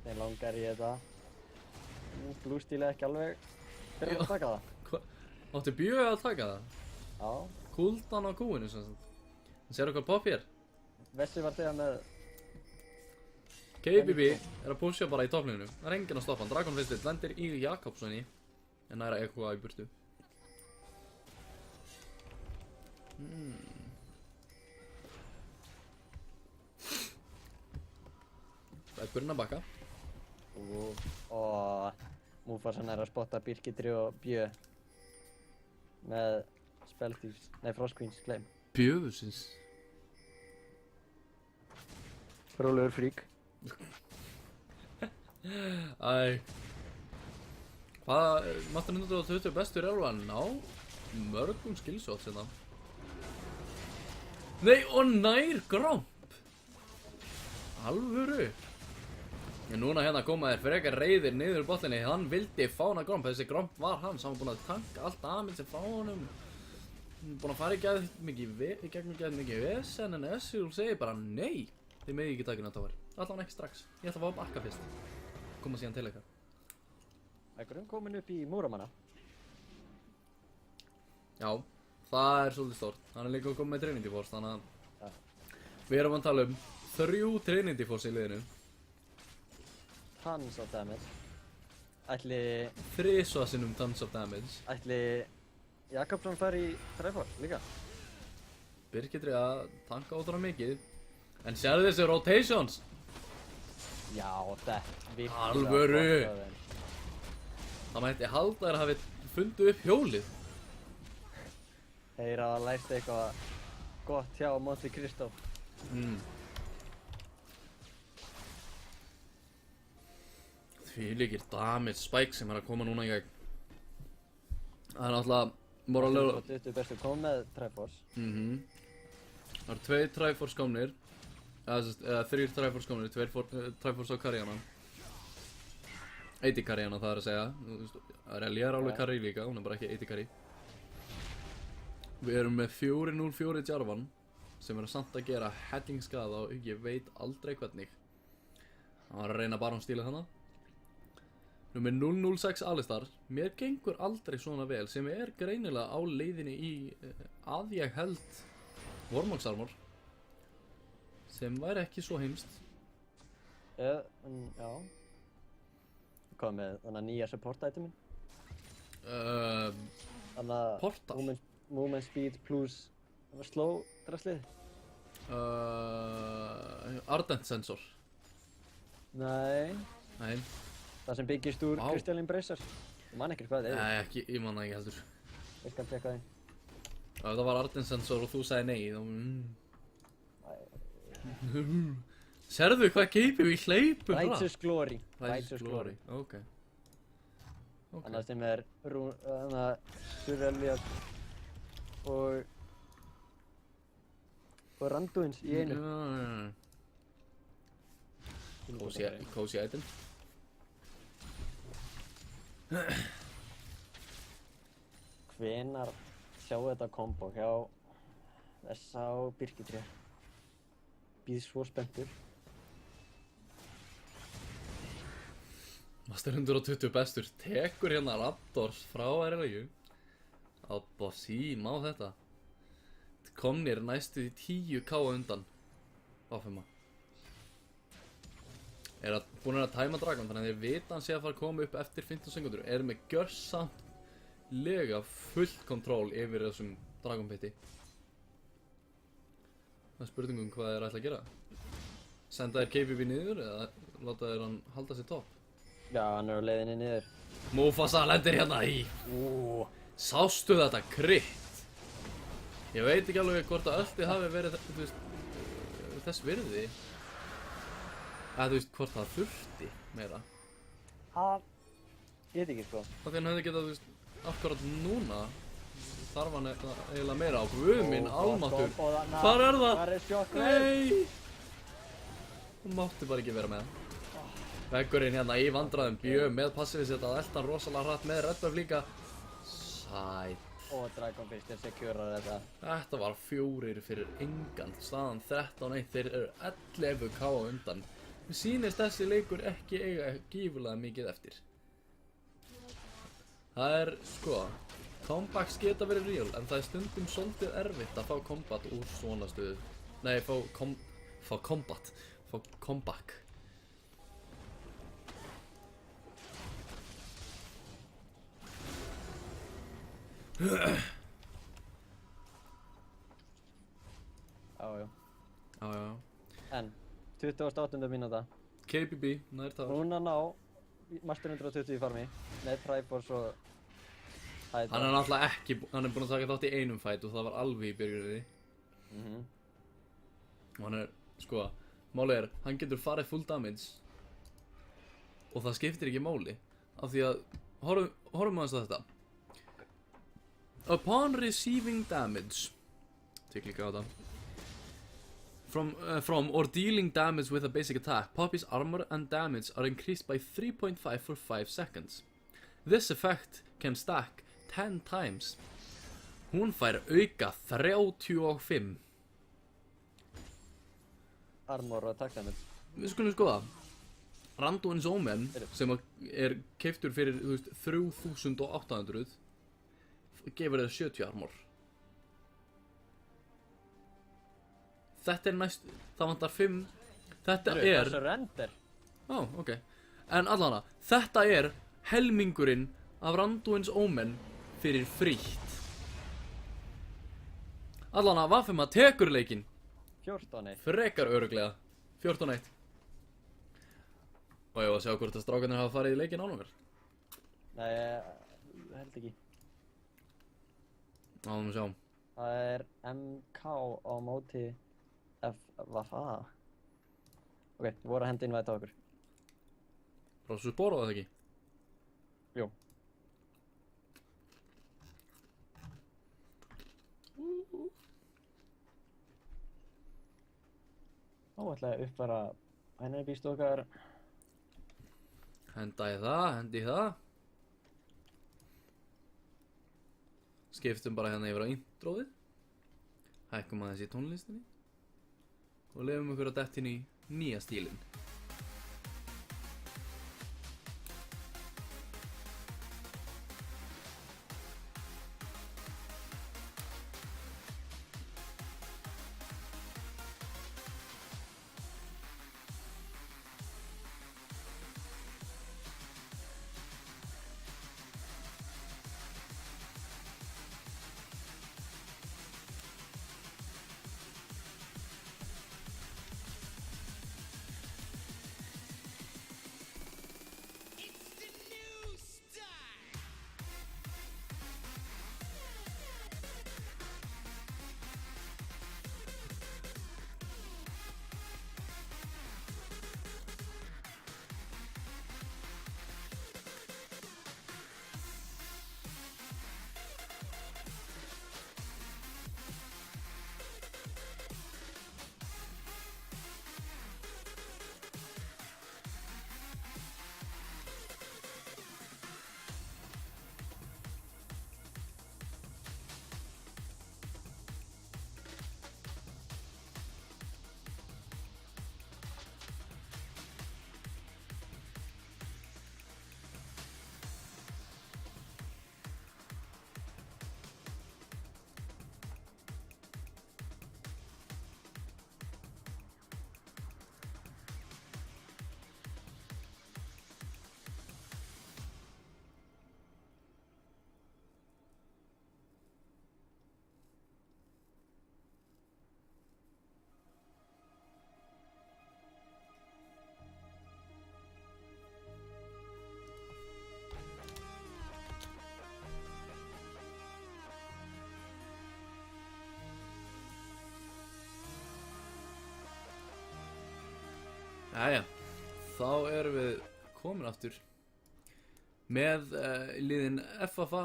Þeir langar í þetta. Blue Steel ekki alveg. Hver er að taka það? Áttu Bjö að taka það? Já. Kuldan á kúinu sem sagt. Sérðu hvað popp hér? Vessi var þegar með... KBB er að pusha bara í topplíninu. Það er enginn að stoppa hann. Dragon Fistið lendir í Jakobssoni en næra eitthvað í burtu. Það er burinn að bakka. Og Mufasan er að spotta Birkitri og Bjö með Spellthieves, nei Frost Queen's Claim. Bjöfusins. Rólegur frík. Æ. Hvað, Master 120 bestur er alveg að ná mörgum skillshots hérna. Nei, og nær Gromp. Alvöru. En núna hérna koma þér frekar reiðir niður í botlinni. Hann vildi fána Gromp. Þessi Gromp var hans. Hann var búinn að tanka allt damage sem frá honum. Búinn að fara í gegnum mikið vesen. En Ezreal segir bara nei. Þið megið ekki taka hérna tower. Allavega ekki strax. Ég ætla að fá að bakka fyrst. Koma síðan til eitthvað. Ekkurinn komin upp í Múramanna. Já, það er svolítið stórt. Hann er líka komið með Trinity Force, þannig að... Ja. Við erum að tala um 3 Trinity Force í liðinu. Tons of damage. Ætli 3 sinnum tons of damage. Ætli Jakobsson fær í Triforce líka? Birkitri að tanka ótrúlega mikið. En sérðu þessi rotations? Já, þetta virkilega Alvöru. gott hjá þeim. Það mætti halda þér að hafi fundið upp hjólið. Þeir hafa lært eitthvað gott hjá Monte Cristo. Þvílíkir damage spike sem er að koma núna í gegn. Það er náttúrulega moralega... Það er bestu kom með Triforce. Það eru 2 Triforce komnir. Eða 3 Triforce komnir, 2 Triforce á Karjana. 80 Karjana það er að segja. Relly er alveg Karri líka, hún er bara ekki 80 Karri. Við erum með 4-0-4 Jarvan sem er samt að gera heading skada og ég veit aldrei hvernig. Hann var að reyna bara stíla þannig. Við erum með 0-0-6 Alistar. Mér gengur aldrei svona vel sem er greinilega á leiðinni í að ég held Vormox Armor sem væri ekki svo heimst. Já. Hvað með þannig nýja support itemin? Portal? Movement speed plus slow draslið? Ardent sensor. Nei. Það sem byggist úr Crystalline Bracer. Ég man ekkert hvað það er. Nei, ekki, ég man það ekki heldur. Ég skal tjekka því. Ef það var Ardent sensor og þú sagði nei, þá... Serðu hvað keipum við hleypum hratt? Righteous Glory. Righteous Glory, ok. Annað sem er Surreal og Randuins í einu. Cozy item. Hvenar sjáu þetta kombo hjá þessa og Birkitri? Býð svo spenntur. Master 120 bestur tekur hérna Raptors frá RLU. Abba síma á þetta. Komnir næstu í 10k undan Vafema. Búin að tæma Dragon, þannig að þeir vita hann sé að fara að koma upp eftir 15 sekundur. Með gjörsamlega full kontról yfir þessum Dragon Piti. Það er spurningum hvað þeir ætla að gera. Senda þeir KBB niður eða láta þeir hann halda sér topp? Já, hann á leiðinni niður. Mufasa lendir hérna í. Sástu þetta krydd? Ég veit ekki alveg hvort að öltið hafi verið þess virði. Eða þú veist hvort það þurfti meira. Ég veit ekki sko. Það hann hefði getað, akkurat núna þarf hann eiginlega meira á. Guð minn almáttur. Hvar er það? Hvar er sjokkver? Nei! Hún mátti bara ekki vera með. Veggurinn hérna í vandræðum, Bjö með passivið að elta hann rosalega hratt með Red Buff líka. Sæt. Og Dragon Fist er securar þetta. Þetta var 4 fyrir engan. Staðan 13-1, þeir eru 11k á undan. Mér sýnist þessi leikur ekki eiga gífurlega mikið eftir. Það er, comebacks geta verið real, en það er stundum svolítið erfitt að fá combat úr svona stöðu. Nei, fá comeback. Já. Já. En 28. mínúta. KBB, nær það. Hún að ná Master 120 í farmi með Triforce og Hydra. Hann er náttúrulega ekki, hann er búinn að taka þátt í einum fight og það var alveg í byrjuninni. Og hann er, málið er, hann getur farið full damage og það skiptir ekki máli af því að, horfum aðeins á þetta. Upon receiving damage, tek líka á þetta, from or dealing damage with a basic attack, Poppy's armor and damage are increased by 3.5 for 5 seconds. This effect can stack 10 times. Hún fær auka 35. Armor og attack damage. Við skulum skoða. Randuin's Omen, sem er keyptur fyrir 3800, gefur þér 70 armor. Þetta er næst, það vantar 5. Þetta er surrender. Ok. En allana, þetta er helmingurinn af Randuin's Omen fyrir frítt. Allana, Vafema tekur leikinn. 14-1. Frekar örugglega. 14-1. Og ég var að sjá hvort að strákarnir hafa farið í leikinn án okkar. Nei, held ekki. Við sjá. Það er MK á móti FVFA. Ok, við vorum að henda inn væta á okkur. Bara svo spóra það ekki? Jú. Þá ætla ég að uppfæra Enerbýst okkar. Hendi í það. Skiptum bara hérna yfir á introið. Hækkum aðeins í tónlistinni. Og lefum okkur að detta inn í nýja stílinn. Jæja, þá erum við komin aftur með liðin FFA,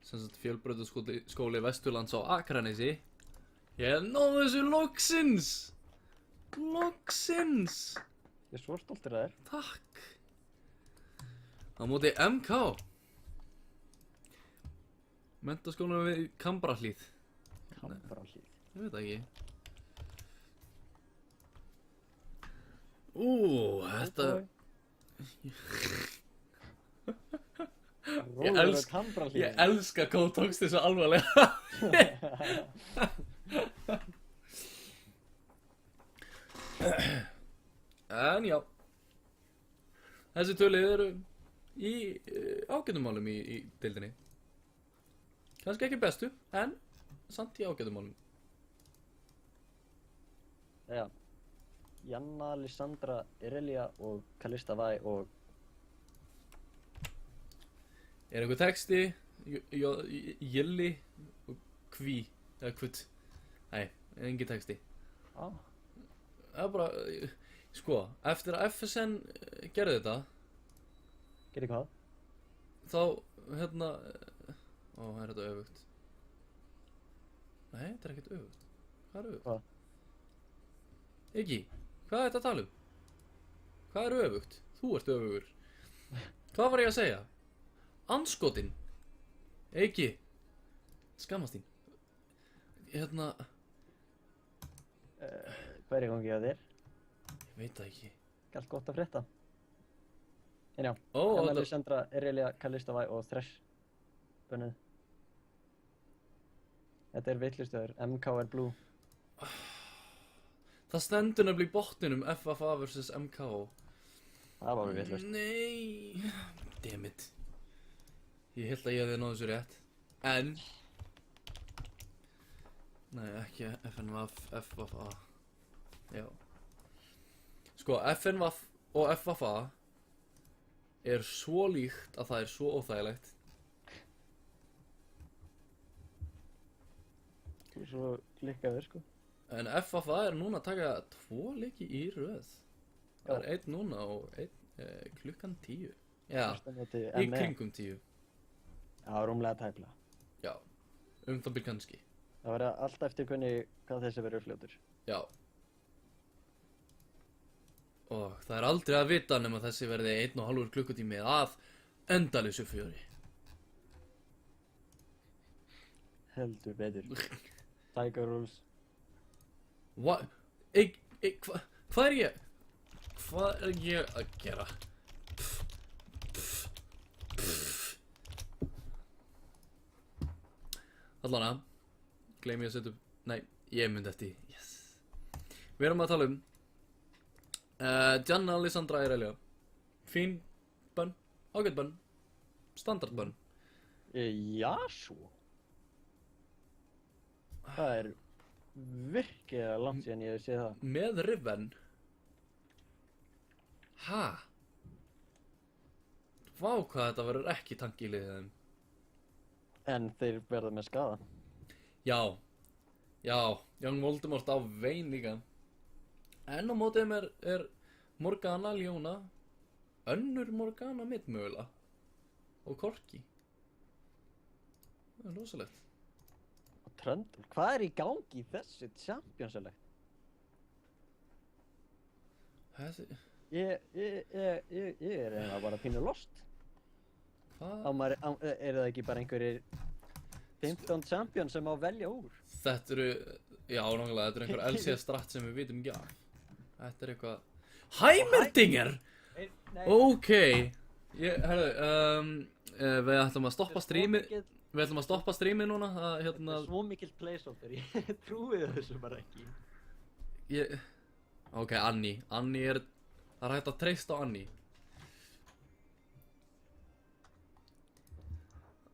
sem sagt Fjölbrautaskóli Vesturlands á Akranesi. Ég náðu þessu loksins! Loksins! Ég er svo stoltur að þér. Takk! Á móti MK. Menntaskólanum við Kambrahlíð. Kambrahlíð. Ég veit það ekki. Þetta... Ég elska hvað þú tókst þessu alvarlega. En já, þessi tölið eru í ágætum málum í deildinni. Kannski ekki bestu, en samt í ágætum málum. Já, Janna, Lissandra, Irelia og Kalista Væ og... Er einhver texti, Jilli og Kví, eða Kvutt? Nei, engin texti. Ah. Það er bara, sko, eftir að FSN gerði þetta, Gerði hvað? þá, hérna, er þetta öfugt? Nei, þetta er ekkert öfugt. Hvað er öfugt? Hvað? Ekki, hvað er þetta að tala um? Hvað er öfugt? Þú ert öfugur. Hvað var ég að segja? Andskotinn. Ekki. Skammast þín. Hérna, Hvað er í gangi á þér? ég veit það ekki. Allt gott að frétta. En já, Ó, Janna, þetta... Lissandra, Irelia, Kalista Væ og Thresh. Bönnið. Þetta er vitlustöður. MK er blue. Það stendur nefnilega í botninum FFA vs MK. Það var við vitlust. Nei. Dammit. Ég held að ég hefði náð þessu rétt. En nei, ekki FNVF, FFA. Já. Sko, FNVF og FFA er svo líkt að það er svo óþægilegt. Þú er svo klikkaður, sko. En FFA er núna að taka 2 leiki í röð. Það er 1 núna og 1 klukkan 10. Já, í kringum 10. Já, rúmlega tæplega. Já, það byrj kannski. Það verður alltaf eftir hvað þessi verður fljótur. Já. Og það er aldrei að vita nema þessi verði 1,5 klukkutími að endalausu fjöri. Heldur betur. Tiger Rules. Hvað er ég? Hvað er ég að gera? Allana, gleymi ég að setja upp, nei, ég myndi eftir, yes. Við erum að tala um Janna, Lissandra, Irelia. Fín bönn, ágætt bönn, standard bönn. Já, svo. Það er virkilega langt síðan ég hef séð það. Með Riven. Ha? Vá hvað þetta verður ekki tanki í liðið þeim. En þeir verða með skaða. Já, Young Voldemort á Vayne líka. En á mótið þeim er Morgana, Ljóna, önnur Morgana mitt mögulega og Korki. Það er rosalegt. Og Tröndul, hvað er í gangi í þessu Champions-select? Þessi, Ég er eiginlega bara pínu lost. hvað? Er það ekki bara einhverjir 15 champions sem má velja úr? Þetta eru, já nákvæmlega, þetta er einhver LCS strat sem við vitum ekki af. Þetta er eitthvað... Heimerdinger! Nei. Ok, við ætlum að stoppa strímið. Við ætlum að stoppa strímið núna. Það er svo mikill placeholder, ég trúi þessu bara ekki. Ok, Annie. Annie er... Það er hægt að treysta á Annie.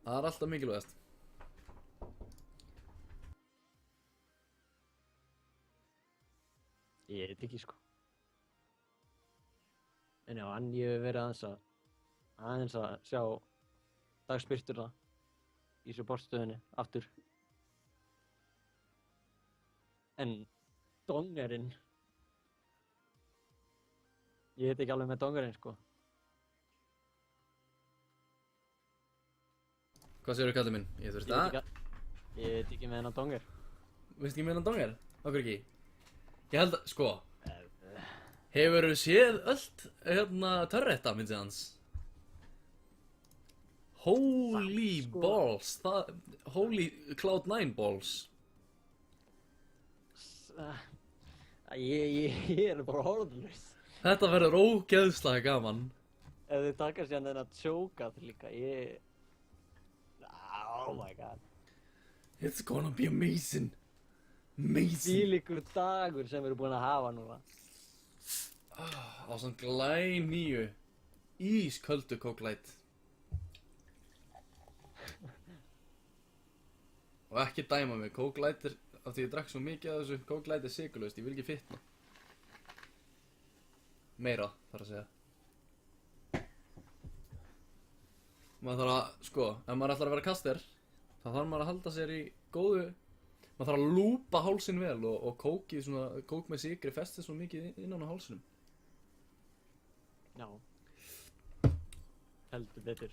Það er alltaf mikilvægast. Ég veit ekki, sko. En já, Annie hefur verið aðeins að sjá dagspyrturna í supportstöðinni aftur. En Dongerinn Ég heit ekki alveg með dongarinn, sko. Hvað segirðu kallið minn? Ég þurfti að... Ég heit ekki með hennar dongar. Veistu ekki með hann dongar? Okkur ekki? Ég held að, sko... Hefurðu séð öll, törretta myndið hans? Holy Sko. balls, holy Cloud9 balls. Ég er bara horfðlaus. Þetta verður ógeðslega gaman. Ef þið taka sér þennan tjókað líka, Oh my god. It's gonna be amazing. Amazing. Þvílíkur dagur sem við erum búin að hafa núna. Á svona glænýju ísköldu Coke Light. Og ekki dæma mig, Coke Light er, af því ég drakk svo mikið af þessu, Coke Light er sykurlaust, ég vil ekki fitna. Meira, þarf að segja. Maður þarf að, sko, ef maður ætlar að vera kaster, þá þarf maður að halda sér í góðu, maður þarf að lúpa hálsinn vel og kókið svona, kók með sykri festið svo mikið innan á hálsinum. Já. Heldur betur.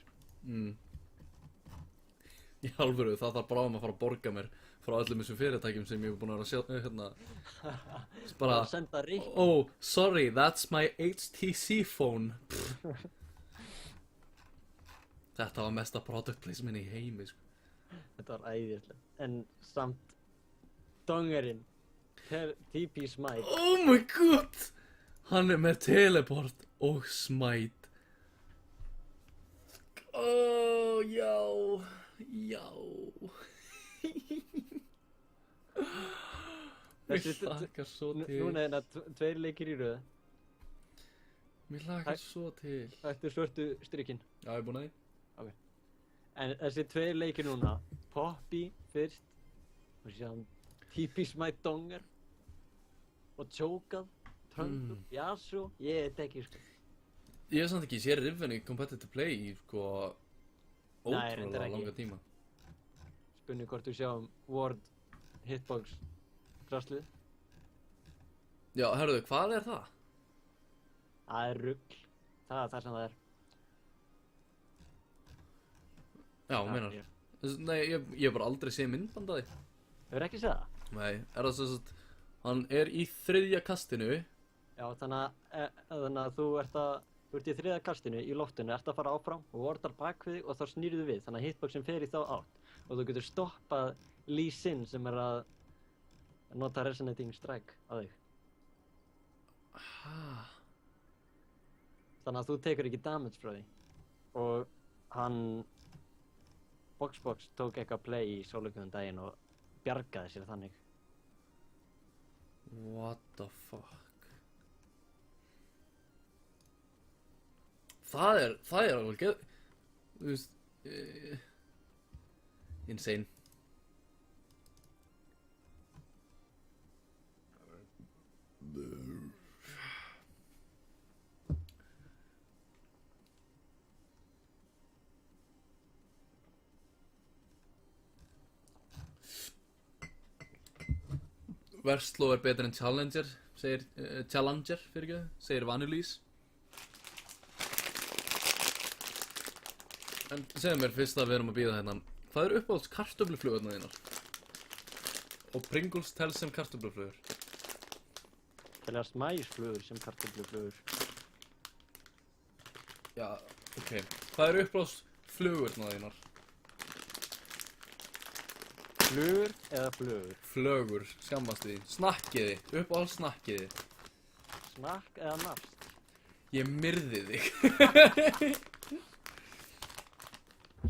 Í alvöru, það þarf bráðum að fara að borga mér frá öllum þessum fyrirtækjum sem ég hef búin að vera að sjá, hérna, bara, Að senda rík. oh, sorry, that's my HTC phone. Þetta var mesta product placement í heimi, sko. Þetta var æðislega. En samt, dongarinn, TP Smite. Oh my god! Hann er með teleport og smite. Oh, já, já. Mér hlakkar svo til. Núna er þetta 2 leikir í röðu. Mér hlakkar svo til. Þetta er svörtu strikinn. Já, ég er búinn að því. En þessi 2 leikir núna, Poppy fyrst, og síðan TP Smite dongar, og Chokað, Trundle, Yasuo, ég veit ekki, sko. Ég hef samt ekki séð Riven í competitive play í, sko, Nei, reyndar ótrúlega ekki. langa tíma. Spurning hvort við sjáum Ward, Hitbox, draslið. Já, herruðu, hvað er það? Það er rugl. Það er það sem það er. Já, meinar. Nei, ég hef bara aldrei séð myndband af því. Hefur ekki séð það? Nei, er það svo að hann er í 3. kastinu. Já, þannig að þú ert í 3. kastinu í loftinu, ert að fara áfram og Wardar bak við þig og þá snýrðu við. Þannig að hitboxin fer í þá átt og þú getur stoppað Lee Sin sem er að nota Resonating Strike á þig. Þannig að þú tekur ekki damage frá því. Og hann Boxbox tók eitthvað play í sólugjöfum daginn og bjargaði sér þannig. What the fuck? Það er alveg geð... Þú veist... insane. Versló er betur en Challenger, segir Vanillís. En segðu mér fyrst að við erum að bíða hérna. Hvað er uppáhalds kartöfluflugurnar þínar? Og Pringles telst sem kartöfluflugur? Teljast maísflugur sem kartöfluflugur. Já, ok. Hvað er uppáhalds flugurnar þínar? Flugur eða flugur? Flögur, skammast því. Snakkiði, uppáhalds snakkiði. Snakk eða nafst? Ég myrði þig.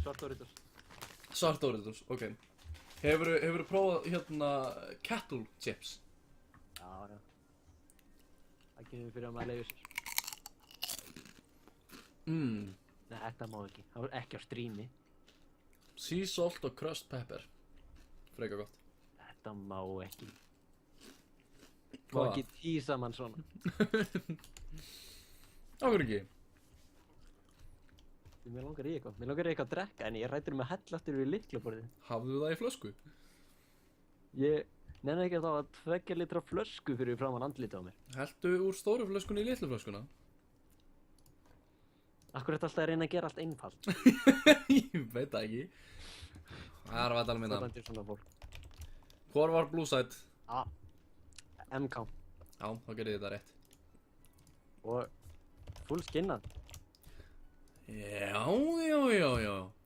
Svartóritus. Svartóritus, ok. Hefurðu prófað hérna kettle chips? Já. Það kynum við fyrir að maður leiður sér. Nei, þetta má ekki. Það var ekki á strími. Sea salt og crushed pepper. Freka gott. Þetta má ekki. Má Hvað? ekki tísa mann svona. Áhverju ekki? Mér langar í eitthvað. Mér langar í eitthvað að drekka en ég rættur með hell aftur við lyklaborðið. Hafðu það í flösku? Ég nenni ekki að það var 2 litra flösku fyrir framan andlitið á mér. Heltu úr stóru flöskunni í litlu flöskuna? Akkur ertu alltaf að reyna að gera allt einfalt? Ég veit það ekki. Það er að tala um Það þetta. er svona fólk. Hvor var Blue Side? MK. Já, þá gerði ég þetta rétt. Og full skinnað. Já.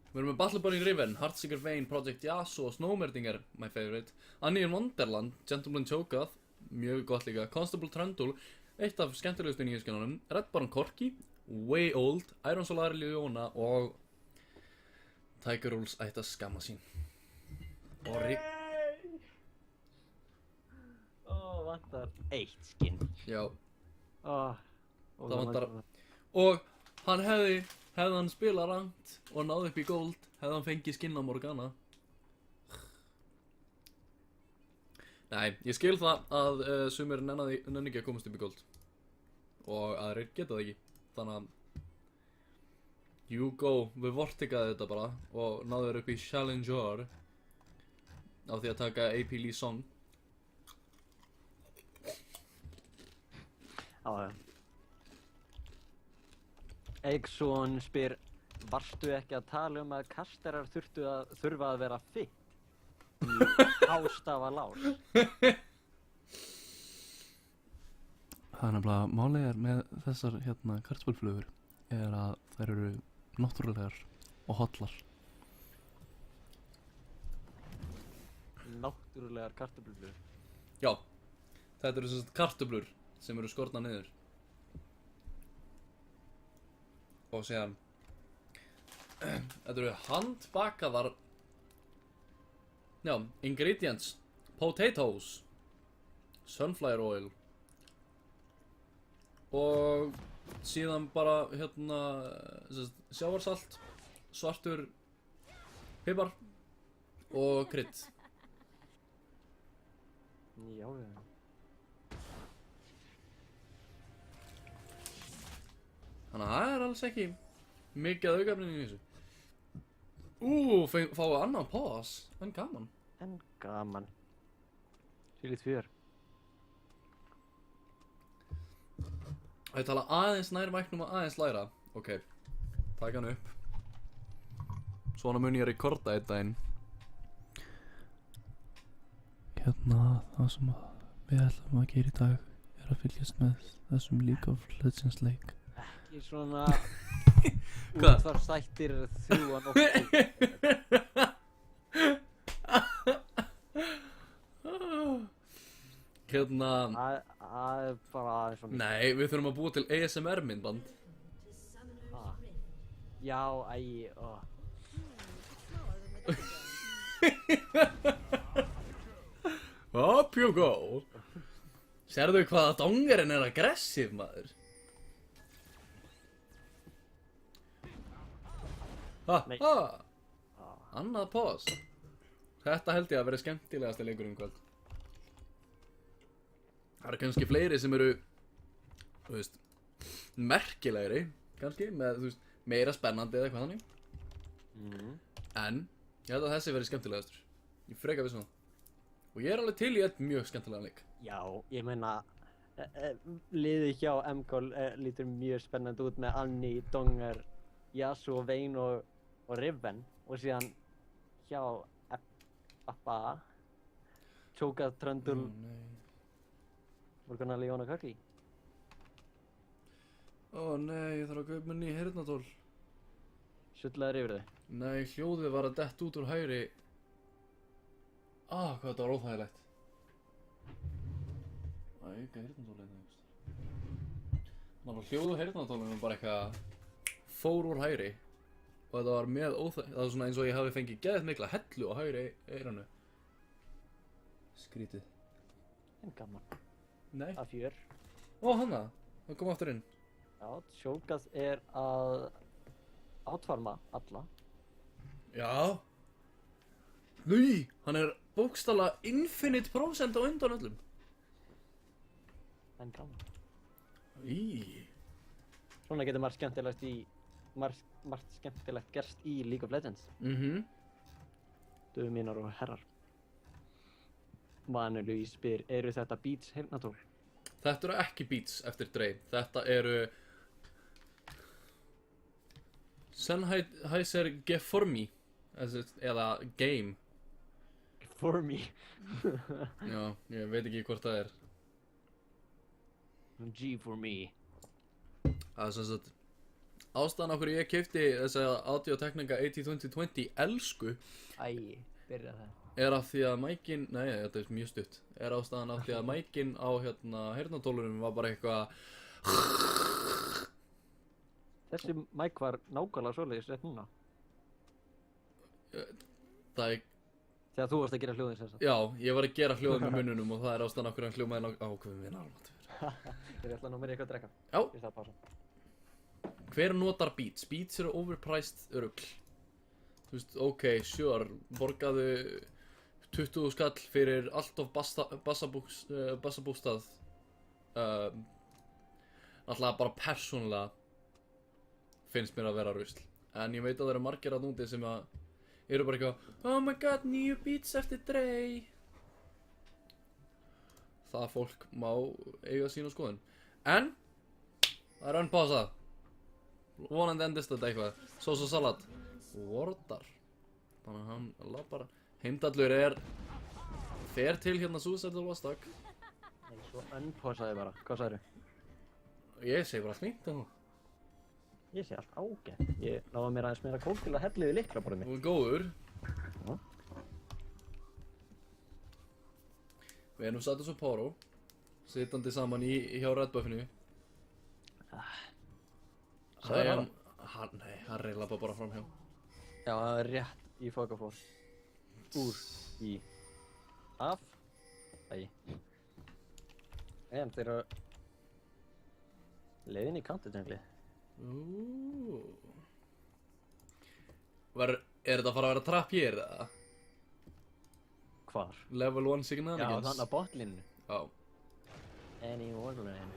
Við erum með Battle Burning Riven, Heartseeker Vayne, Project Yasuo, Snowmerdinger, my favorite, Annie in Wonderland, Gentleman Cho'Gath, mjög gott líka, Constable Trundle, eitt af skemmtilegustu nýjuskinunum, Red Baron Corki, Way Old, Iron Solar Leona og Tiger Rules ætti að skamma sín. Og Vantar 1 skinn. Já, Það vantar. Og hann hefði hann spilað rangt og náði upp í gold, hefði hann fengið skinna Morgana. Nei, ég skil það að sumir nenni ekki að komast upp í gold. Og aðrir geta það ekki. Þannig að you go, við vortikaði þetta bara og náðu þér upp í Challenger á því að taka AP Lee Song. Já. Eggson spyr, varstu ekki að tala um að kasterar þurfa að vera fitt í ástafa lás? Það er nefnilega, málið er með þessar kartöfluflugur er að þær eru náttúrulegar og hollar. Náttúrulegar kartöflur. Já, þetta eru sem sagt kartöflur sem eru skornar niður. Og síðan þetta eru handbakaðar ingredients, potatoes, sunflower oil og síðan bara sjávarsalt, svartur pipar og krydd. Já. Þannig að það er alls ekki mikið aukefnin í þessu. Fáum við annan pause, en gaman. Sýlít fjör. Það tala aðeins nær mæknum og aðeins læra. Ok, taka hann upp. Svona mun ég að rekorda einn daginn. Það sem við ætlum að gera í dag er að fylgjast með þessum League of Legends leik. Ekki svona útvarpsþættir 3 á nóttu. Það er bara aðeins svona. Nei, við þurfum að búa til ASMR myndband. Já, Up you go. Sérðu hvaða dongerinn er aggressiv, maður? Nei. Annað pause. Þetta held ég að vera skemmtilegasti leikur kvöld. Það eru kannski fleiri sem eru, þú veist, merkilegri, kannski, með, þú veist, meira spennandi eða eitthvað þannig. En, ég held að þessi verið skemmtilegastur. Ég freka við svona. Og ég er alveg til í eitt mjög skemmtilegan leik. Já, ég meina, liðið hjá MK lítur mjög spennandi út með Annie, Donger, Yasuo, Vayne og Riven. Og síðan hjá Appa, Cho'Gath, Trundle, Morgana, Leona, Corki. Nei, ég þarf að kaupa mér ný heyrnartól. Sullaður yfir þau. Nei, hljóðið var að detta út úr hægri. Hvað þetta var óþægilegt. Það er ekki heyrnartól eitthvað. Þannig að hljóðu heyrnartólum bara eitthvað fór úr hægri. Og þetta var með óþægilegt. Það var svona eins og ég hafi fengið geðið mikla hellu á hægri eyranu. Skrítið. En gaman. Nei. Að fjör. Hanna. Það kom aftur inn. Já, Cho'Gath er að átfarma alla. Já. Nei, hann er bókstaflega infinite % á undan öllum. En gaman. Svona getur margt skemmtilegt gerst í League of Legends. Döfum mínar og herrar. Manulu spyr, eru þetta Beats heyrnartól? Þetta eru ekki Beats eftir Dre. Þetta eru Sennheiser Geformi eða Game. For me. Já, ég veit ekki hvort það er. G for me. Það er sem sagt ástæðan af hverju ég keypti þessa Audio-Technica AT2020 elsku Æ, byrja það. er af því að mækin, nei, þetta er mjög stutt, er ástæðan af því að mækin á heyrnartólunum var bara eitthvað Þessi mic var nákvæmlega svoleiðis rétt núna. það er, Þegar þú varst að gera hljóðin sem sagt. já, ég var að gera hljóðum með munnunum og það er ástæðan af hverju hann hljómaði ákveðum við almatur. Ég ætla nú mér eitthvað að drekka. Já, Ég stað pása. hver notar Beats? Beats eru overpriced rugl. Þú veist, ok, sure, borgaðu 20 skall fyrir allt of bassabústað. Alltaf bara persónulega finnst mér að vera rusl. En ég veit að það eru margir að núti sem að eru bara eitthvað, oh my god, nýju Beats eftir Dre. Það fólk má eiga sína skoðun. En það er unpausað. Vonandi endist þetta eitthvað. Sós og salat. Wardar. Þannig að hann lappar. Heimdallur fer til hérna Suicidal Vostok. Nei, svo unpausaði bara. Hvað sagðirðu? Ég segi bara allt fínt en þú. Ég sé allt ágætt. Ég náði mér aðeins meira kók til að hella yfir lyklaborðið mitt. Þú góður. Já. Venus Saturn og Poro. Sittandi saman hjá Red Buffinu. Sagði það? Nei, Harry lappa bara framhjá. Já, það er rétt í Fokafór. Úr í af. Æ. En þeir eru leiðin í counterjunglið. Er þetta að fara að vera trapp hér eða? Hvar? Level 1 Já, Signanigans? þannig að botlinu. Já. Any Wonderland.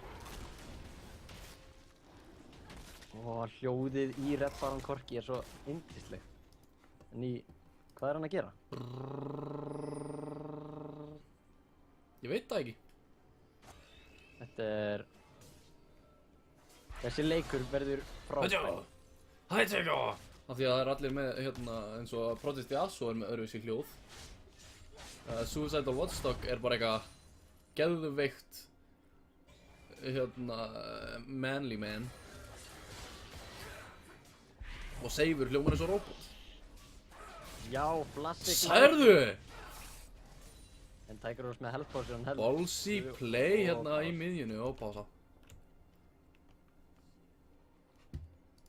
Og hljóðið í Red Baron Corki er svo yndislegt. En hvað er hann að gera? Ég veit það ekki. Þetta er... Þessi leikur verður frábær. Hætjá! Af því að það er allir með, eins og Prodigy Asso er með öðruvísi hljóð. Suicidal Vostok er bara eitthvað geðveikt, manly man. Og Seifur hljómar eins og robot. Já, Flassic. Særðu! En Tiger Horse með health potion heldur. Ballsy play hérna í miðjunni og pása.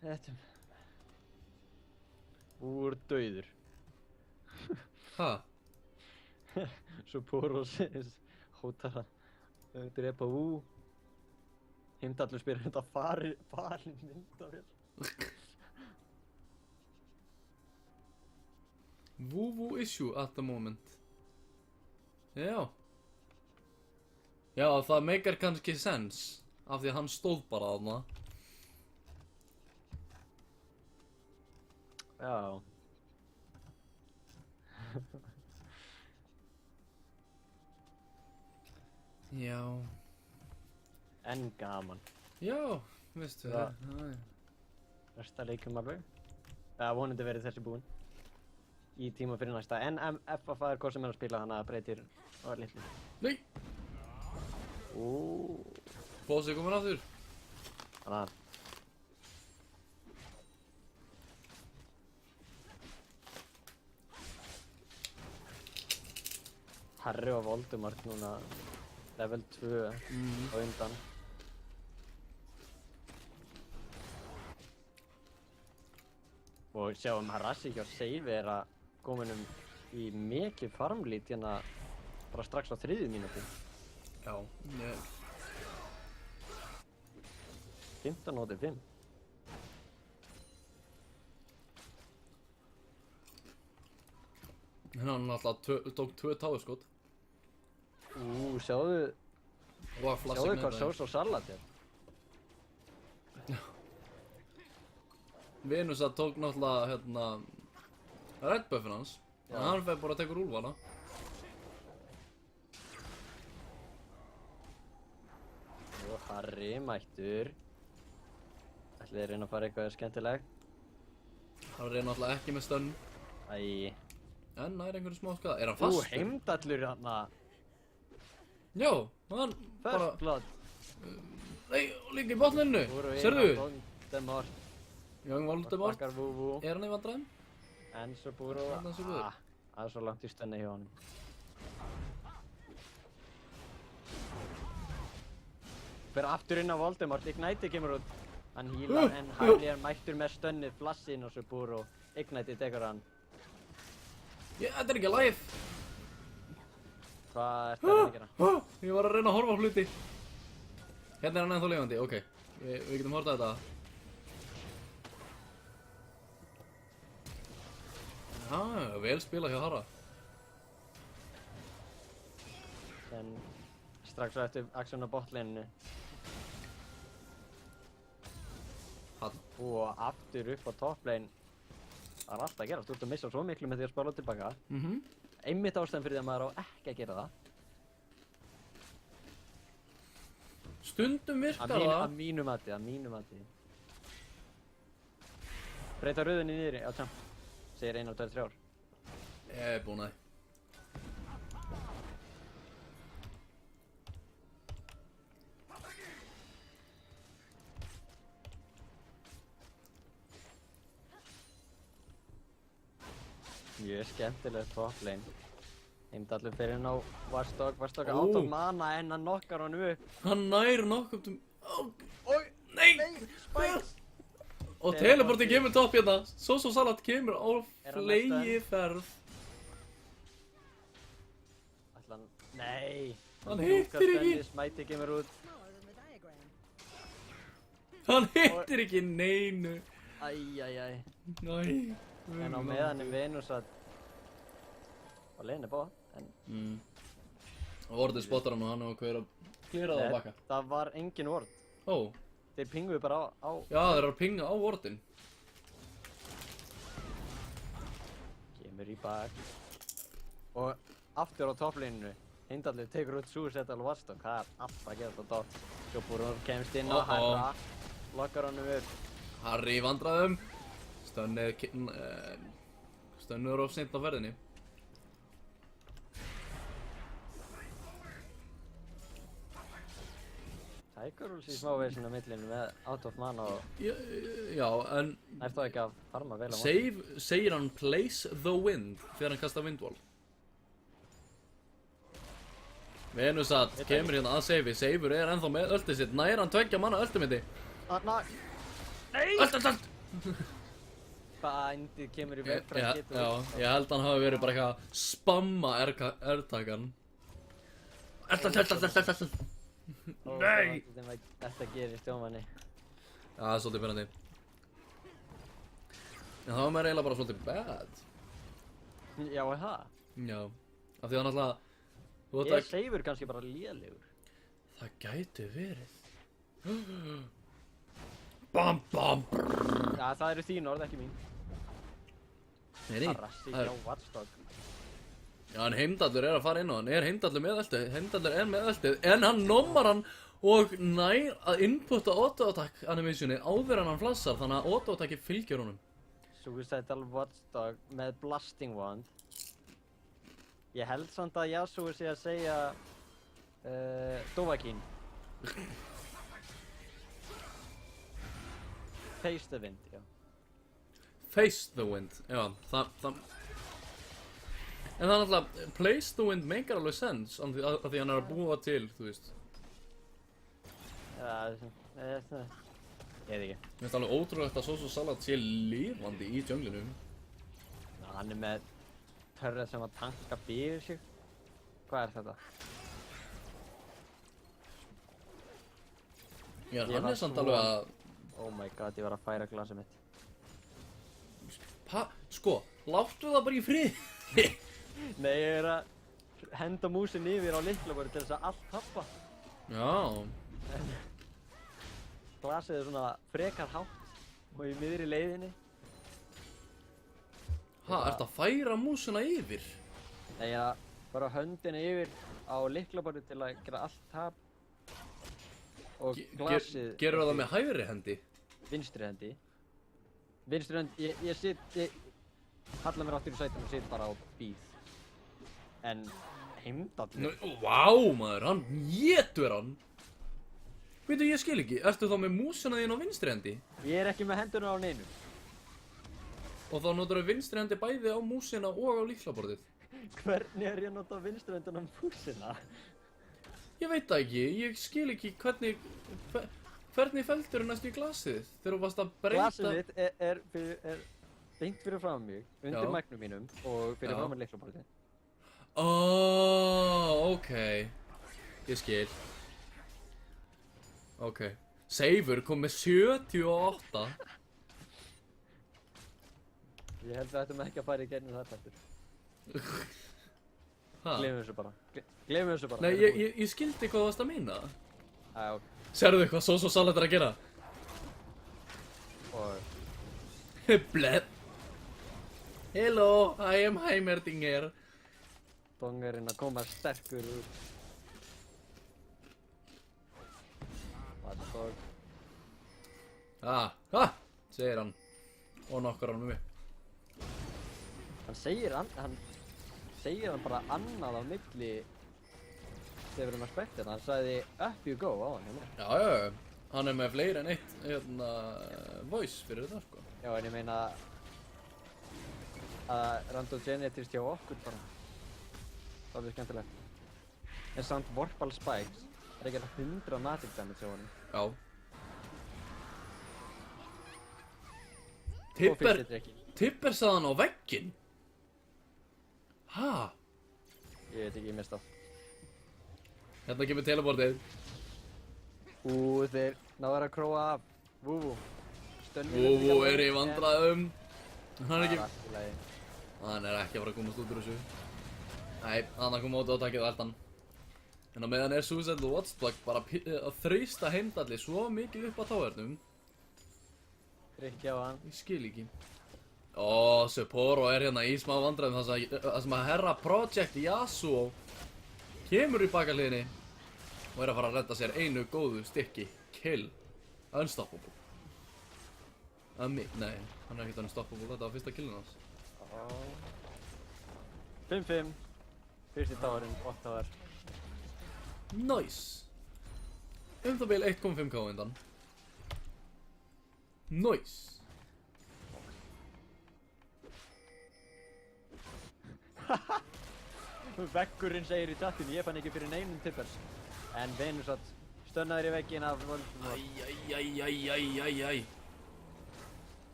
Þetta úr dauður. Ha? Svo Poros hótar að drepa Vú. Heimdallur spyr þetta farin myndavél. Woo issue at the moment. Já. Já, það meikar kannski sens. Af því að hann stóð bara þarna. Já. Já. En gaman. Já, veistu Já. það. Næsta leikum alveg. Það vonandi verið þessi búinn. Í tíma fyrir næsta. En FFA er hvað sem er að spila, þannig að breytir á litlu. Nei, Flósi er komin aftur. Þannig að Harry og Voldemort núna level 2 á undan. Og sjáum Harassi hjá Seifi er að kominum í mikið farmlít hérna bara strax á 3. mínútu. Já. 15-5. Hann alltaf tók 2 táurskot. Sjáðu Og að flassa hvað sós og salat er. Venusa tók náttúrulega, Red Buffin hans. Já. En hann fer bara að tekur úlfana. Og Harry mættur. Ætli þeir reyna að fara eitthvað skemmtilegt. Hann reyna alltaf ekki með stönn. Æ. En nær einhverju smá skada. Er hann fastur? Heimdallur hérna. Já, hann bara... First blood. Nei, líka í botninu. Sérðu? Voldemort. Young Voldemort. Bakkar vúvú. Er hann í vandræðum? Enzo Búró. Þarna Enzo Búró. Það er svo langt í stönni hjá honum. Fyrir aftur inn á Voldemort, Ignite kemur út. Hann hýlar en Harry er mættur með stönnið flassinn og svo Búró. Ignite tekur hann. Þetta er ekki live. Hvað ertu að gera? Ég var að reyna að horfa á hluti. Hérna er hann ennþá lifandi, ok. Við getum hortað þetta. Vel spilað hjá Harra. En strax á eftir aksjón á botlininu. Hann. Og aftur upp á topplane. Það er alltaf að gera, þú ert að missa svo miklu með því að spara tilbaka. Einmitt ástæðan fyrir því að maður á ekki að gera það. Stundum virkar það. Að mínu mati. Breyta röðinni niðri á champ. Segir 1 af 2, 3 ár. Ég er búinn að því. Mjög skemmtilegt toplane. Heimdallur fyrir inn á Varstokk out of mana en hann nokkar honum upp. Hann nær nokkuð um... Oj! Nei! Spikes! Og teleporti kemur topp hérna. Soso Salat kemur á flegiferð. Ætla hann... Nei! Hann hittir ekki! Smæti kemur út. Hann hittir ekki neinu. Æ. Næ. En á meðan er Venus að... á leiðinni bóða, en... Orðið spottar hann og hann á hver að klíra það á baka. Það var engin vörð. Ó. Þeir pinguðu bara á... Já, þeir eru að pinga á vörðin. Kemur í bak. Og aftur á topplíninu. Heimdallur tekur út Suicidal Watchdog. Það er alltaf að gera þetta topp. Svo Búrón kemst inn á Harra. Lokkar honum upp. Harry í vandræðum. Stönnur of seint á ferðinni. Tækurúls í smáveginn á millinu með out of mana og... Já, en... Það er þá ekki að farma vel á Segir hann place the wind þegar hann kastar windwall. Venusat kemur hérna að seifi. Seifur er ennþá með öltið sitt. Nær hann 2 manna öltimiti. Nei! Ölt! Bændið kemur í veg frá getur. Já, ég held hann hafi verið bara eitthvað að spamma R-takan. Ölt! Nei! Þetta gerir stjómanni. Já, það er svolítið byrjandi. En það var mér eiginlega bara svolítið bad. Já, er það? Já, af því að hann alltaf... Ég seifur kannski bara lélegur. Það gæti verið. Bam, bam, brrrr. Já, það eru þín orð, ekki mín. Nei, Rassi hjá Watchdog. Já, en Heimdallur er að fara inn á hann. Er Heimdallur með eltið? Heimdallur er með eltið. En hann nommar hann og nær að inputta auto-attack animationi áður en hann flassar. Þannig að auto-attacki fylgjur honum. Suicidal Watchdog með Blasting Wand. Ég held samt að Yasuo sé að segja... Dovahkiin. Face the wind, já. Face the wind, já, það... En það er náttúrulega, place the wind meikar alveg sense, af því hann er að búa til, þú veist. Já, ég veit ekki. Mér finnst alveg ótrúlegt að Soso Salat sé lifandi í junglinu. Já, hann er með törrið sem að tanka fyrir sig. Hvað er þetta? Já, hann er samt alveg að... Oh my god, ég var að færa glasið mitt. Sko, láttu það bara í frið. Nei, ég er að henda músin yfir á lyklaborðið til þess að allt tappa. Já. Glasið er svona frekar hátt og í miðri leiðinni. Ertu að færa músina yfir? Nei, ég er að fara höndina yfir á lyklaborðið til að gera allt tap. Og glasið... Gerur það með hægri hendi? Vinstri hendi. Vinstri hönd, ég halla mér áttur í sætum og sit bara á bíð. En Heimdallur? Vá maður, hann étur hann. Veitu, ég skil ekki, ertu þá með músuna þín á vinstri hendi? Ég er ekki með hendurna á neinu. Og þá notar við vinstri hendi bæði á músina og á lyklaborðið? Hvernig er ég að nota vinstri höndina á músina? Ég veit það ekki, ég skil ekki hvernig feldur næstu í glasið þegar þú varst að breyta... Glasið mitt er beint fyrir fram mig, undir mæknum mínum og fyrir fram með lyklaborðið. Ok. Ég skil. Ok. Seifur kom með 78. Ég held að ættum ekki að fara í gegnum það fættur. Ha? Gleymum þessu bara. Gleymum þessu bara. Nei, ég skildi hvað þú varst að meina. Ok. Sérðu eitthvað svo salat er að gera? Og... Blett. Hello, I am Heimerdinger. Dongarinn að koma sterkur út. Watchdog. Segir hann. Og nokkar hann með mig. Hann segir hann bara annað á milli þegar við erum að spekta hann sagði up you go á hann hjá mér. Já, hann er með fleiri en eitt voice fyrir þetta sko. Já, en ég meina að random generators hjá okkur bara það er skemmtilegt. En samt Vorpal Spikes er ekki 100 magic damage hjá hann. Já. Tipper sagði hann á vegginn. Ha? Ég veit ekki, ég mista. Hérna kemur teleportið. Þeir náður að króa af. Vúvú. Vúvú er í vandræðum. Hann er ekki að ekki. fara að komast út úr þessu. Nei, hann kom út og takkið allt hann. En á meðan er Suicidal Watchdog bara að þrýsta Heimdalli svo mikið upp á táhernum. Rikki á hann. Ég skil ekki. Sapporo er hérna í smá vandræðum þar sem að herra Project Yasuo kemur í bakaliðinni og er að fara að redda sér einu góðu stykki. Kill. Unstoppable. Nei, hann er ekkert unstoppable, þetta var fyrsta killin hans. 5-5. Fyrsti táarinn, 8 táar. Nice. Það bil 1.5k undan. Nice. Veggurinn segir í chattinu, ég fann ekki fyrir neinum tippers. En Venusat stönnaður í vegginn af Voldemort.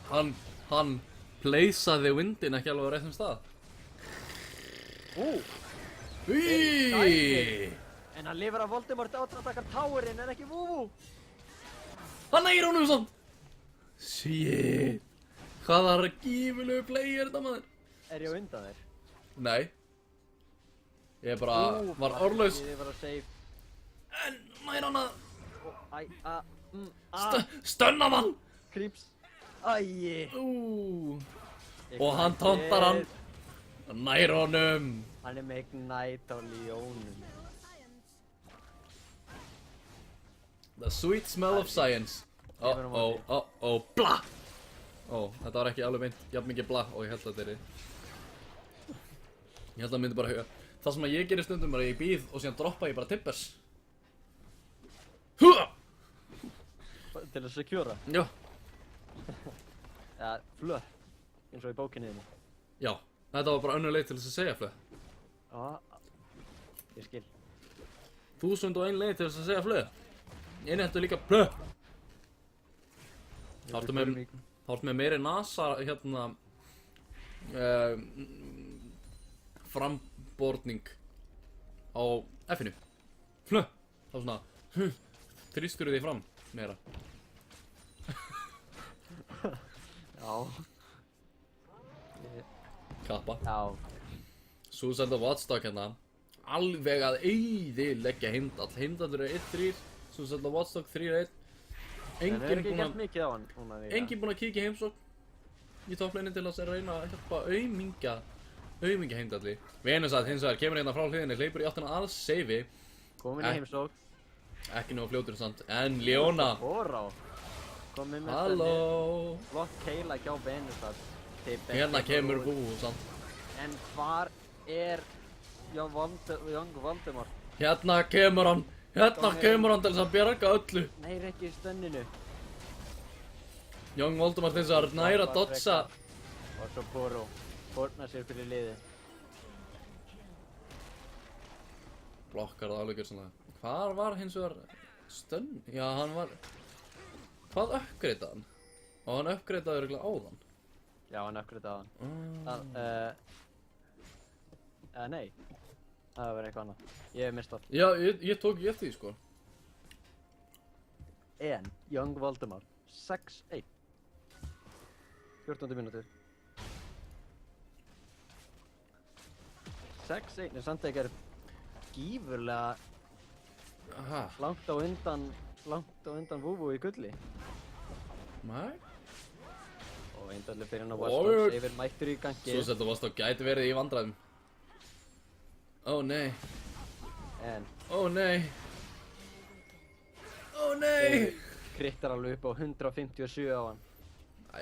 Æ. Hann pleysaði windin ekki alveg á réttum stað. En hann lifir af Voldemort átrakar táurinn en ekki Vúvú. Hann nægir honum samt. Shit. Hvaða gífulegu play er þetta maður? Er ég á undan þér? Nei. Ég bara var orðlaus. Ég var að save. En nær hann að Stönna hann. Creeps. Æi. Og hann tóntar hann. Nær honum. Hann er með Ignite á Leonum. The sweet smell of science. Bla. Þetta var ekki alveg meint jafn mikið bla og ég held að þetta er. Ég held að myndi bara huga. Það sem að ég gerir stundum er að ég býð og síðan droppa ég bara tippers. Til að secura? Já. Ja, flöð. Eins og í bókinni þinni. Já. Þetta var bara önnur leið til þess að segja flöð. Ég skil. 1001 leið til þess að segja flöð. Innhentu líka flöð. Þá ertu með meiri NASA hérna framborning á F-inu. Flöð. Þá svona þrýstur þig fram meira. Já. Kappa. Já. Suicidal Watchdog hérna. Alveg að eyðileggja Heimdall. Heimdallur er 1-3. Suicidal Watchdog 3-1. Enginn búinn að kíkja heimsókn í toppleinin til að reyna að hjálpa aumingja Heimdalli. Venusat hins vegar kemur hérna frá hliðinni, hleypur í áttina að seifi. Komin í heimsókn. Ekki nógu fljótur samt, en Leona. Komið með Halló. Flott keila hjá Venusar. Hérna kemur Vúvú samt. En hvar er Young Voldemort? Hérna kemur hann. Hérna kemur hann til þess að bjarga öllu. Nei, ekki í stönninu. Young Voldemort eins og næra að dodsa. Og svo Boro. Fórnar sér fyrir liðið. Blokkar það alveg gjörsamlega. Hvar var hins vegar stönn? Já, hann var... Hvað uppgreitaði hann? Og hann uppgreitaði örugglega áðan. Já, hann uppgreitaði hann. Nei. Það var eitthvað annað. Ég hef mist allt. Já, ég tók ekki eftir því, sko. En Young Voldemort 6-1. 14. mínútur. 6-1 er samt ekki gífurlega Aha. langt á undan Vúvú í gulli. Nei. Og eindalli fyrir hann á Oj. Westworld yfir mættur í gangi. Svo sem þú varst á gæti verið í vandræðum. Ó nei. En Ó nei. Ó nei. krittar alveg upp á 157 á hann. Æ.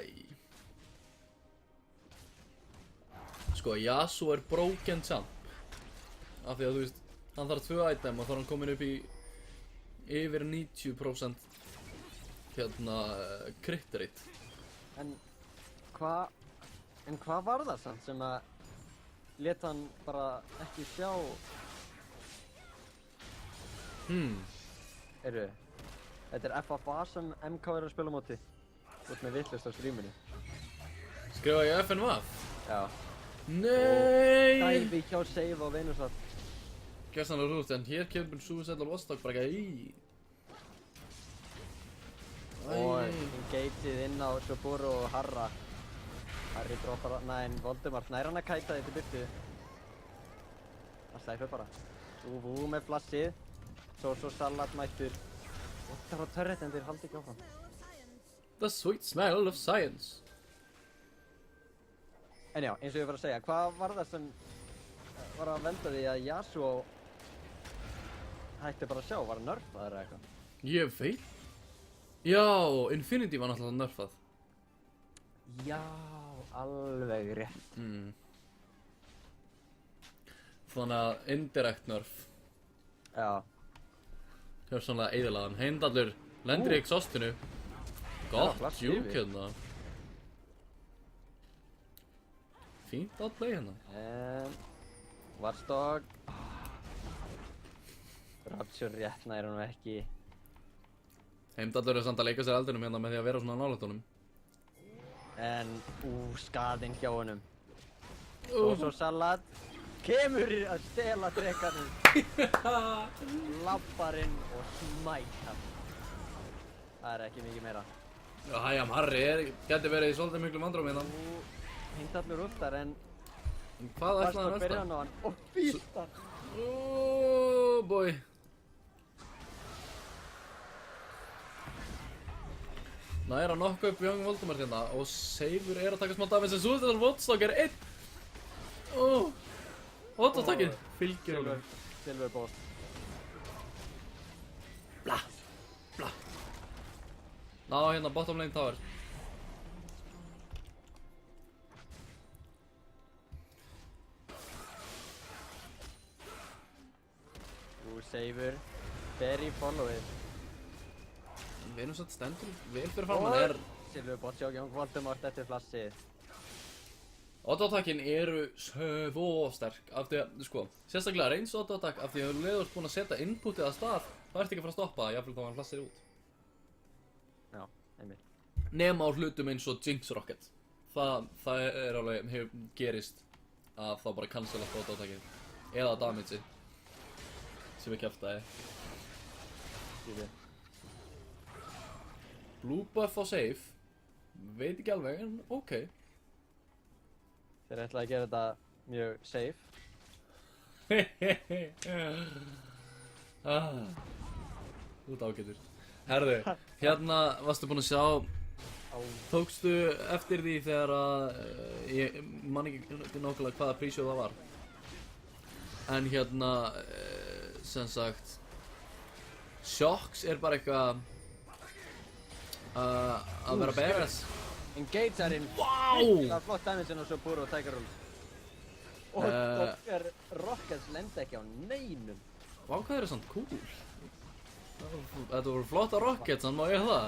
Sko, Yasuo er broken champ. Af því að þú veist, hann þarf 2 item og þá er hann komin upp í yfir 90% crit rate. En hvað var það samt sem að lét hann bara ekki sjá? Þetta er FFA sem MK er að spila á móti. Þú ert með vitlaust á streaminu. Skrifa ég FNVAF? Já. Nei! Dæfi hjá save á Venusar. Gæstan er rúst, en hér kemur Suicidal Vostok bara í. Og engageið inn á Soboro og Harra. Harry droppar að, en Voldemort nær hann að kæta því til byrtu. Það slæfur bara. Vúvú með flassið. Svo salat mættur. Og það var törrett en þeir haldi ekki áfram. The sweet smell of science. En já, eins og ég var að segja, hvað var það sem var að velta því að Yasuo hætti bara að sjá? Var það nerfað eða eitthvað? Ég veit. Já, Infinity var náttúrulega nerfað. Já, alveg rétt. Þannig að indirect nerf. Já. Hjörsannlega eyðilagan. Heimdallur lendir í exhaustinu. Gott flash djúk yfir. hérna. Fínt outplay hérna. Watchdog. Rapture rétt nær hann ekki. Heimdallur er samt að leika sér eldinum hérna með því að vera svona nálægt honum. En, skaðinn hjá honum. Svo salat. Kemur að stela drekanum. Lappar inn og smæta. Það er ekki mikið meira. Hæjam, Harry gæti verið í svolítið miklu vandræðum hérna. Heimdallur ultar en Hvað ætlaði hann Watchdog byrjar að hann á hann og fýstar. Oh boy. Næra nokkuð upp Young Voldemort hérna og Seifur er að taka smá damage en Suicidal Vostok er 1. Auto-attackið fylgir honum. Silver boss. Bla. Ná hérna bottom lane tower. Seifur. Berry followið. Venusat stendur vel fyrir framan er. Silver boss hjá Young Voldemort eftir flassið. Auto-attackin eru svo sterk af því að, sko, sérstaklega reyns auto-attack af því að þú leiður búin að setja inputið að stað það ert ekki að fara að stoppa það, jafnvel þá hann flassir út. Já, einmitt. Nema á hlutum eins og Jinx Rocket. Það er alveg, hefur gerist að þá bara cancela auto-attackið eða damageið sem er kjaftaði. Blue buff á save, veit ekki alveg en ok. Þeir ætlaði að gera þetta mjög safe. Þú ert ágætur. Herðu, hérna varstu búinn að sjá, tókstu eftir því þegar að, ég man ekki nákvæmlega hvaða prísjóð það var. En hérna, sem sagt, Shocks er bara eitthvað, að vera BRS. Engagerinn. Vá! Það var flott damage og svo Puro og Tiger Roll. Og okkar Rockets lenda ekki á neinum. Vá, hvað er það samt cool? Þetta voru flotta rockets, hann má ég það.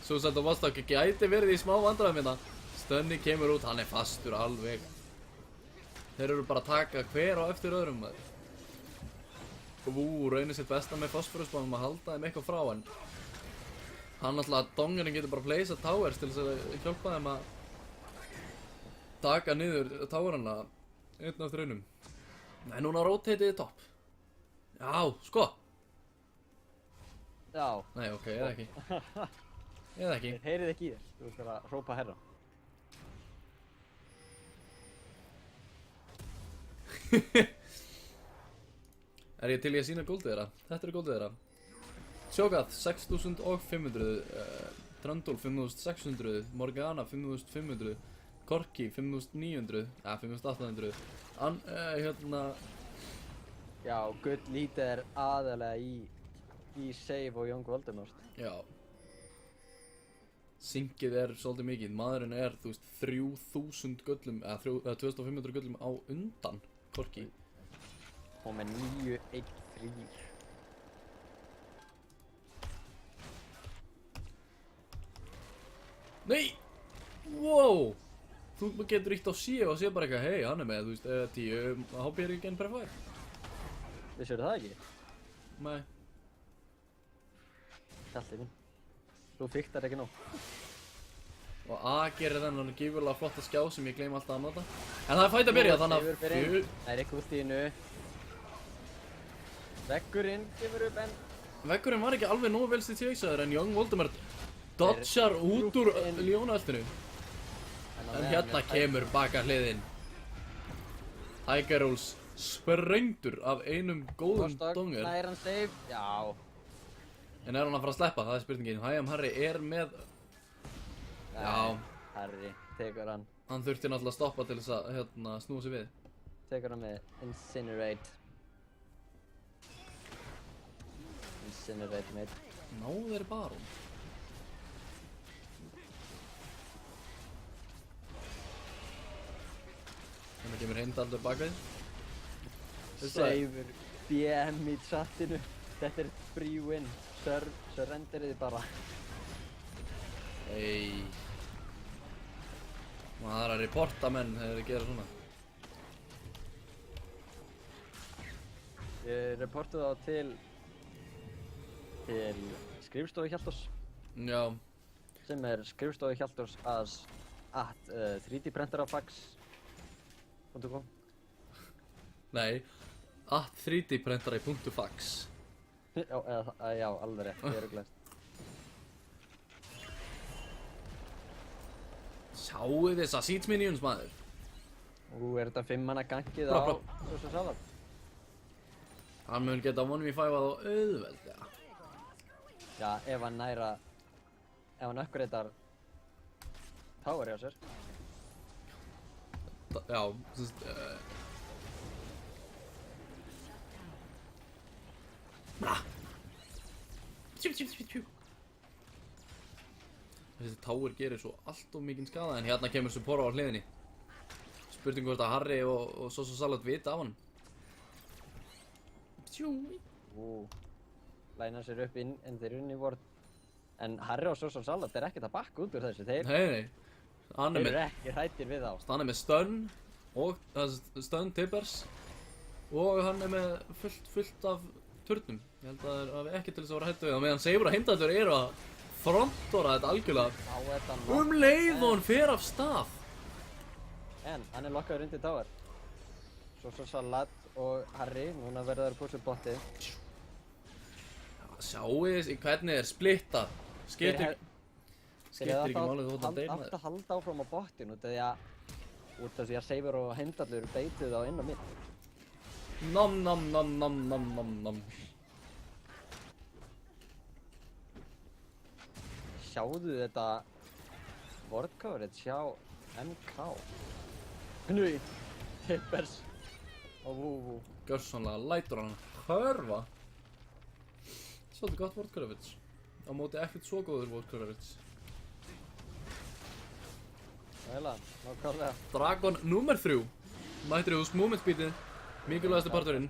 Suicide og Vostok gæti verið í smá vandræðum hérna. Stunny kemur út, hann er fastur alveg. Þeir eru bara að taka hver á eftir öðrum maður. Reynir sitt besta með fosforusbánum að halda þeim eitthvað frá en hann alltaf, dongurinn getur bara placað towers til þess að hjálpa þeim að taka niður towerana einn eftir einum. Nei, núna rotateið topp. Já, sko. Já. Nei, ok, eða ekki. Eða ekki. Þeir heyrið ekki í þér. Þú veist bara að hrópa herra. Er ég til í að sína góldið þeirra? Þetta er góldið þeirra. Shogat 6500, Trundle 5600, Morgana 5500, Corki 5900, 5800. Hérna... Já, Gull lítið er aðalega í Save og Young Voldemort. Já. Synkið er svolítið mikið. Maðurinn er, þú veist, 3000 gullum, eða 2500 gullum á undan Corki. Og með 913. Nei! Wow! Þú getur ítt á C og sé bara eitthvað, hei, hann er með, þú veist, 10 HP er ekki enn per fær. Vissirðu það ekki? Nei. Kallið minn. Þú fiktar ekki nóg. Og A gerir þennan gífurlega flotta skjá sem ég gleymi alltaf að nota. En það er fætt að byrja, þannig að... Það er ekki út í innu. Veggurinn kemur upp en... Veggurinn var ekki alveg nógu vel situationsæður en Young Voldemort dodgar út úr ljónaeltinu. En hérna kemur baka hliðin. Tiger Rolls sprengdur af einum góðum donger. Nær hann save? Já. En er hann að fara að sleppa? Það er spurningin. Hæam Harry er með... Já. Harry, tekur hann. Hann þurfti náttúrulega að stoppa til þess að hérna, snúa sig við. Tekur hann með Incinerate. Incinerate mate. Náðu þeir Baron. Þannig kemur Heimdallur baka þið. Saver BM í chatinu. Þetta er free win. Surrenderiði bara. Ei. Það er að reporta menn þegar þeir gera svona. Ég reportu þá til skrifstofu Hjaltós. Já. Sem er skrifstofu Hjaltós at 3dprentarafax.com. Nei. At 3dprentari.fax. Já, alveg rétt, ég er glæst. Sjáu þessa Siege Minions maður. Er þetta 5 manna gangið Bra, á bra. Social Salad? Hann mun geta 1v5 á auðveldlega. Já, ef hann uppgreitar tower hjá sér. Já, semst, Þessi tower gerir svo allt of mikinn skaða en hérna kemur Supporra á hliðinni. Spurning hvort að Harry og Social Salad vita af hann. Læna sér upp inn en þeir unni vort. En Harry og Social Salad er ekkert að bakka út úr þessu. Þeir Nei. Hann er eru með, ekki hræddir við þá. hann er með stun og stun tippers og hann er með fullt af turnum. Ég held að það er ekki til þess að vera hættu við það meðan Saber og Heimdallur eru að frontora þetta algjörlega leið og hann fer af stað. En hann er lokkaður undir tower. Social Salad og Harry, núna verða þeir pússu bottið. Sjáu þið hvernig þeir splitta. Skiptir ekki málið þótt að deyna Alltaf halda áfram á bottin út af því að Saber og Heimdallur beituð á inn á mitt. Nom. Sjáðu þetta word coverage hjá MK. Gnui, tippers og vú. Gjörsamlega lætur hann hörfa. Svolítið gott word coverage. á móti ekkert svo góður Volkervits. Æla, nákvæmlega. Dragon númer 3 mættir í hús momentbítið, mikilvægasti parturinn.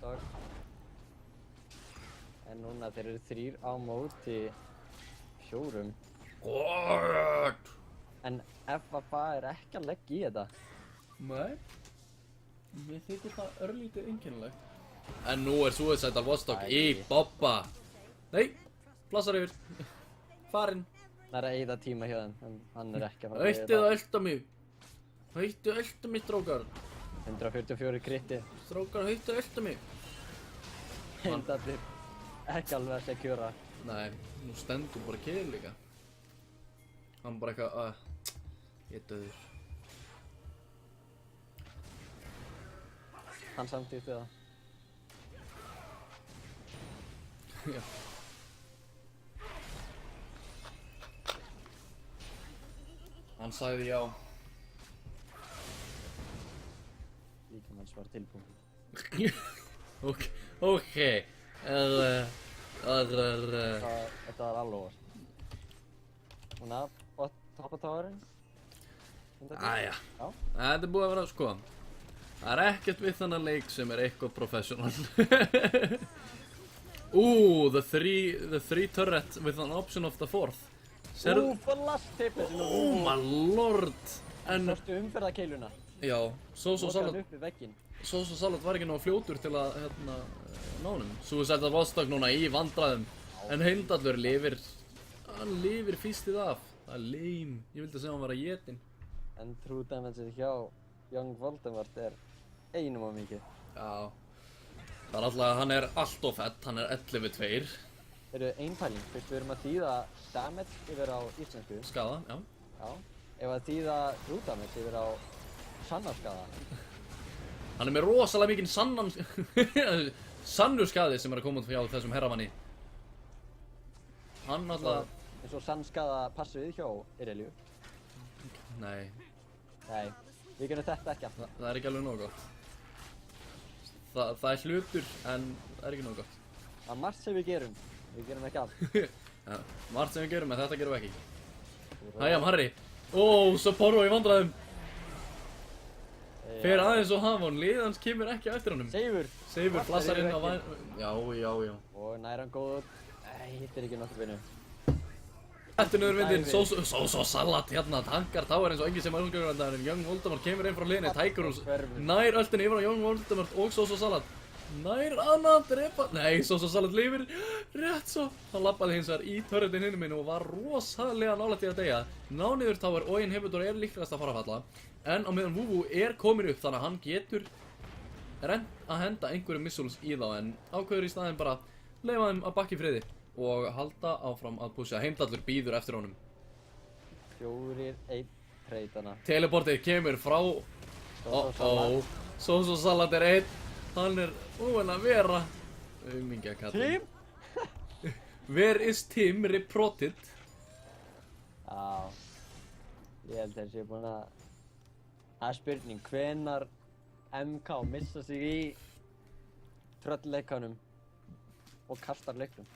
En núna þeir eru 3 á móti 4. Gott! En FFA er ekki að leggja í þetta. Nei, mér þykir það örlítið einkennilegt. En nú er Suicidal Watchdog í bobba. Nei, plassar yfir. Farinn. Það er að eyða tíma hjá þeim, en hann er ekki að fara Hættið að elta mig. Hættið að elta mig, strákar. 144 kriti. Strákar, hættið að elta mig. Hindarnir ekki alveg að sekjúra. Nei, nú stendur bara Keir líka. Hann bara eitthvað, ég er döður. Hann samtíkti það. Já. Hann sagði já. Líkamanns var tilbúin. Ok. Þetta var alveg óvart. Núna, toppatáðurinn. Æja. Já. Þetta er búið að vera, sko. Það er ekkert við þannig leik sem er eitthvað professional. The three turret with an option of the fourth. Blasttippið! Oh my lord! En, Sástu umferðarkeiluna? já, Soso Lokaði Salad hann upp við vegginn. Soso Salad var ekki nógu fljótur til að, ná honum. Suicidal Watchdog núna í vandræðum. En Heimdallur lifir, hann lifir fýstið af. Það er lame. Ég vildi segja hann var að étin. En true damage hjá Young Voldemort er einum of mikið. Já. Það er alltaf, hann er allt of fett, hann er 11-2. Eru einpæling, fyrst við erum að þýða damage yfir á íslensku. Skaða, já. Já. Ef að þýða true damage yfir á sannarskaða. Hann er með rosalega mikinn sannur skaði sem er að koma út hjá þessum herramanni. Hann alltaf... Eins og sannskaða passu við hjá Irelju. Nei, Nei, við gerum þetta ekki alltaf. það er ekki alveg nógu gott. Það er hlutur, en það er ekki nógu gott. Það er margt sem við gerum ekki allt. Ja, margt sem við gerum, en þetta gerum við ekki. Hæjam, Harry. Sapporo í vandræðum. Fer aðeins og hafa hann, lið hans kemur ekki á eftir honum. Seifur flassar inn á væn... Já. Og nær hann góð út. Nei, hittir ekki nokkur vinnu. Eftir niður vindinn, Soso Salad hérna, tankar táar eins og enginn sem er umgjörðan en Young Voldemort kemur inn frá hliðinni, Tigerus nær öllin yfir á Young Voldemort og Soso Salad. Nær annað drepa... Nei, Soso Salad lifir rétt svo. Hann labbaði hins vegar í turretin hinum minn og var rosalega nálægt í að deyja. Nániður Tower og Inhibitor er líklegast að fara að falla. En á meðan Vuvu er komin upp þannig að hann getur reynt að henda einhverjum missiles í þá en ákveður í staðinn bara leyfa þeim að bakka í friði og halda áfram að pusha. Heimdallur bíður eftir honum. 4-1 treytana. Teleportið kemur frá... Soso Salad er 1. Hann er búinn að vera aumingja kallinn. Tim? Where is Tim reported? Já. Ég held þeir séu búin að... Það er spurning, hvenar MK missa sig í tröllleikanum og kastar leiknum.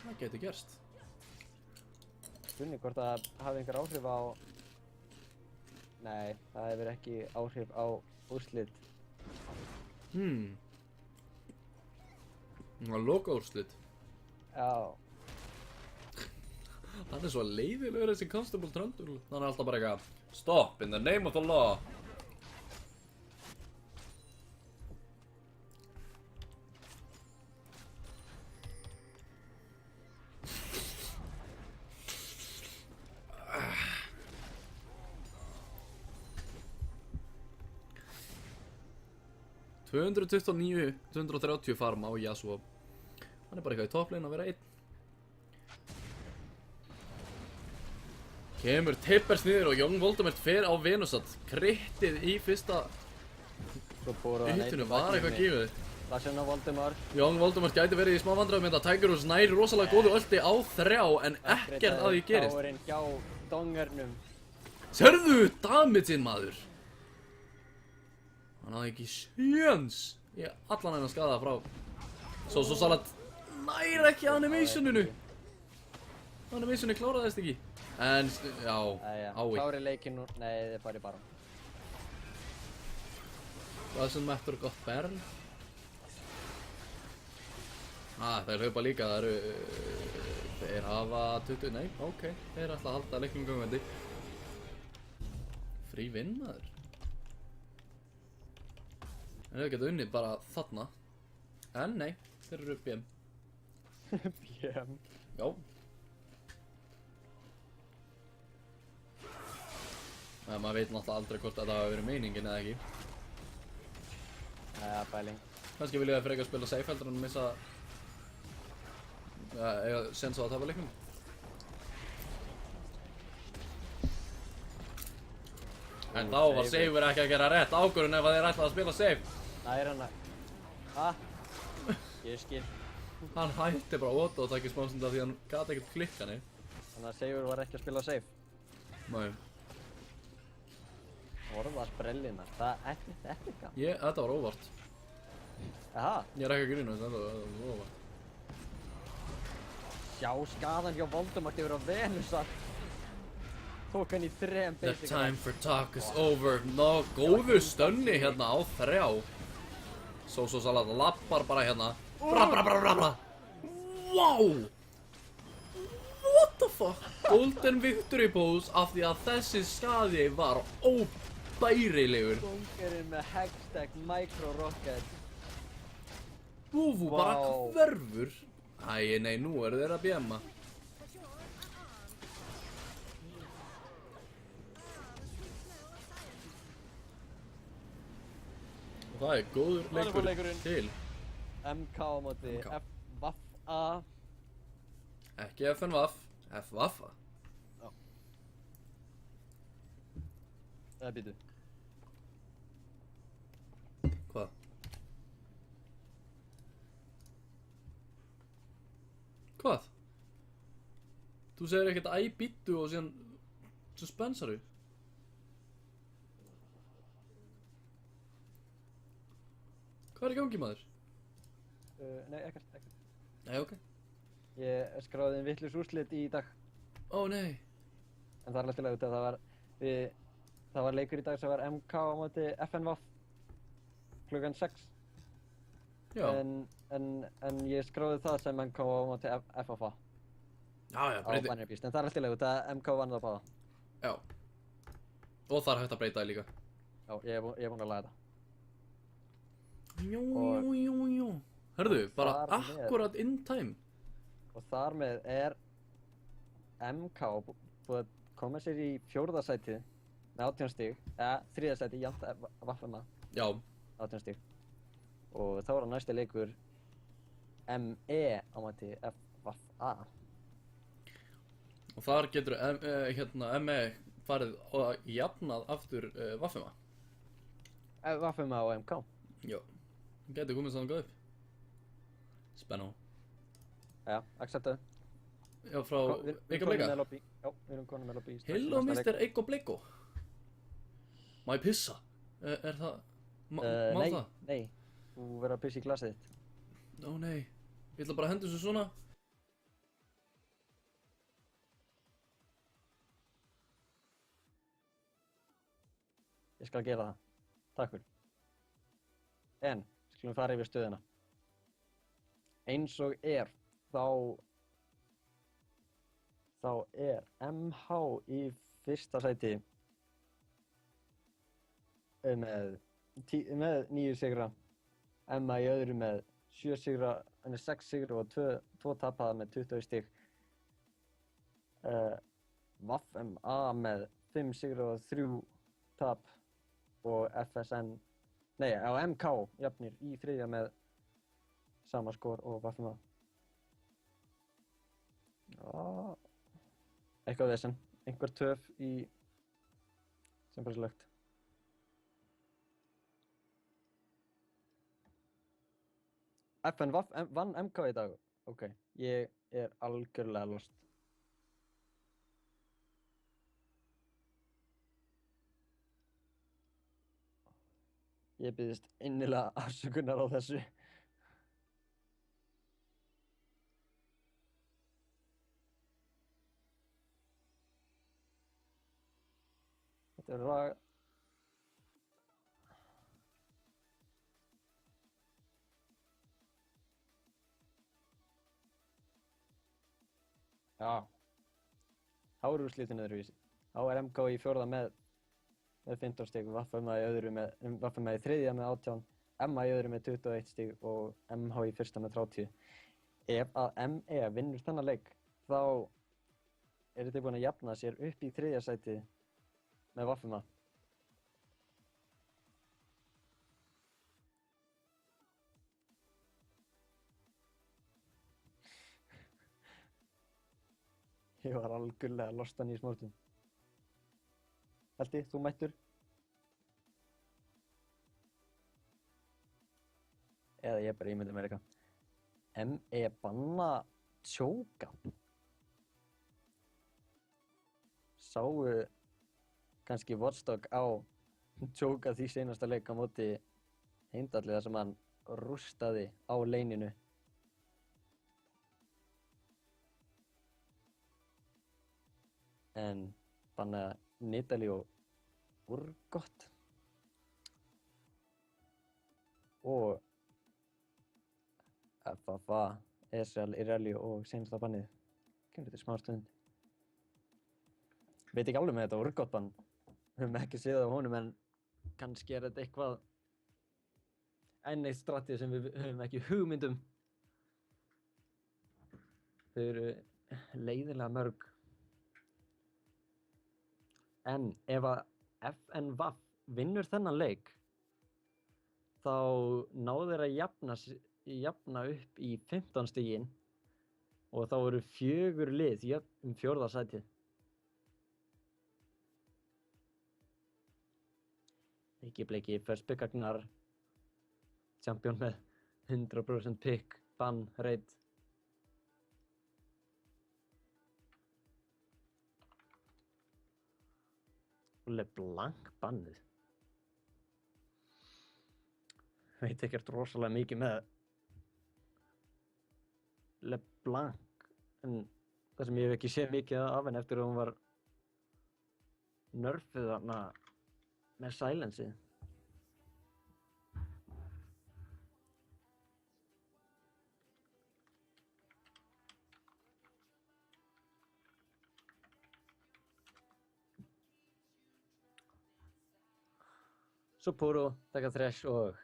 Það getur gerst. Spurning hvort það hafi einhver áhrif á... Nei, það hefur ekki áhrif á úrslit. Það var lokaúrslit. Já. Hann er svo leiðilegur þessi Constable Trundle. Hann er alltaf bara eitthvað Stop in the name of the law. $229,230 farm á Yasuo. Hann er bara eitthvað í topplane að vera 1. Kemur Tippers niður og Young Voldemort fer á Venusat. Krittið í fyrsta hittinu var eitthvað gífið. Lassjana Voldemort. Young Voldemort gæti verið í smá vandræðum með þetta. Tigerus nær rosalega góðu ölti á 3 en ekkert að því gerist. Táurinn hjá dongernum. Sérðu damageinn maður? Hann hafði ekki sjöns í allan hennar skada frá Soso Salad nær ekki animationinu. Hann er missunni kláraðist ekki. En, já, Æja, ái. klári leikinn úr, nei, þið farið bara. Doesn't matter gott Bern. Þeir hlaupa líka, það eru... þeir hafa 20, nei, ok. Þeir ætla að halda leiknum gangandi. Frí vinn, maður. En þeir geta unnið bara þarna. En nei, þeir eru BM. BM. Já. En maður veit náttúrulega aldrei hvort að það hafi verið meiningin eða ekki. Æja, pæling. Kannski vilja það frekar spila safe heldur en missa... eiga sens á að tapa leiknum. En þá var Seifur ekki að gera rétt ákvörðun ef að þeir ætlaði að spila safe. Það er hann að... Ha? Ég skil. Hann hætti bara auto og takkið smásunda því hann gati ekkert klikka neitt. Þannig að Sigur var ekki að spila safe. Nei. Orðar brellinar. Þetta er gaman. Þetta var óvart. Aha. Ég er ekki að grínast, þetta var óvart. Sjá skaðan hjá Voldemort yfir á Venusar. Tók hann í 3 The basic time for talk is over. Nó, góðu stönni hérna á 3. Sósó Salat lappar bara hérna. Bra bra bra bra bra. Wow! What the fuck? Golden Victory Pose af því að þessi skaði var óbærilegur. Bunkerinn með hashtag Micro Rocket. Búfú bara hverfur. Æ, nei, nú eru þeir að bjemma. Og það er góður leikur til. MK á móti MK. FVA. Ekki FNVF, FVAFA. Já. Eða býtu. Hvað? Hvað? Þú segir ekkert æ býttu og síðan suspensaru. Hvað er í gangi, maður? Nei, ekkert. Nei, ok. Ég skráði inn vitlaus úrslit í dag. Ó, nei. En það er alveg til að út að það var leikur í dag sem var MK á móti FNVF klukkan 6. Já. En ég skráði það sem MK á móti FFA Já, á breyti. Binary Beast. En það er alveg til að út að MK vann það báða. Já. Og það er hægt að breyta það líka. Já, ég er búinn að laga þetta. Jú. Hörðu, bara þar með- akkurat in time. Og þar með er MK búið að koma sér í 4. sætið með 18 stig, eða 3. sætið jafnt Vaffema, Já. 18 stig. Og þá var næsti leikur ME á móti FVA. Og þar getur ME farið og jafnað aftur Vaffema. Vaffema og MK. Já. Það getur komið saman góð upp. Spennu. Já, acceptað. Já, frá Eiko konum Bleika. með lobby. Já, við erum konum með lobby. Hello, Mr. Eiko Bleiko. Má ég pissa? Er það... Má Nei, það? nei. Þú verður að pissa í glasið þitt. Ó, nei. Ég ætla bara að henda þessu svona. Ég skal gera það. Takk fyrir. En, skulum fara yfir stöðuna. Eins og er, þá er MH í 1. sæti með 9 sigra, MA í öðru með 7 sigra, 6 sigra og 2 tapaða með 20 stig. VAFMA með 5 sigra og 3 tap og FSN, nei, á MK jafnir í 3. með sama skor og VAFMA. Eitthvað vesen, einhver töf í sem bara slögt. FN vann MK í dag. Ok, ég er algjörlega lost. Ég biðst innilega afsökunar á þessu. Þetta er lag... Já. Þá eru úrslitin öðruvísi. Þá er MK í fjórða með 15 stig, Vaffa í þriðja með 18, MA í öðru með 21 stig og MH í fyrsta með 30. Ef að ME vinnur þennan leik, þá eru þið búin að jafna sér upp í þriðja sæti með Vaffa. Ég var algjörlega lostan í smórtum. Hjalti, þú mættur? Eða ég bara ímyndi mér eitthvað. ME banna tjóka. Sáu kannski Watchdog á tjóka því seinasta leik á móti Heimdalli þar sem hann rústaði á leininu. En banna Nidalee og Urgot og FFA, Ezreal, Irelia og seinasta bannið kemur þetta smá stund. Veit ekki alveg með þetta Urgot bann, höfum ekki séð það á honum en kannski er þetta eitthvað enn eitt stratið sem við höfum ekki hugmynd um. Þau eru leiðinlega mörg. En ef að FNVAF vinnur þennan leik, þá ná þeir að jafna upp í 15 stigin og þá eru 4 lið jöfn fjórða sætið. Bleiki first pick Agnar, champion með 100% pick, ban, rate. LeBlanc bannið. Veit ekkert rosalega mikið með LeBlanc, en það sem ég hef ekki séð mikið af henni eftir að hún var nerfið þarna með silenceið. Svo Puro, taka Thresh og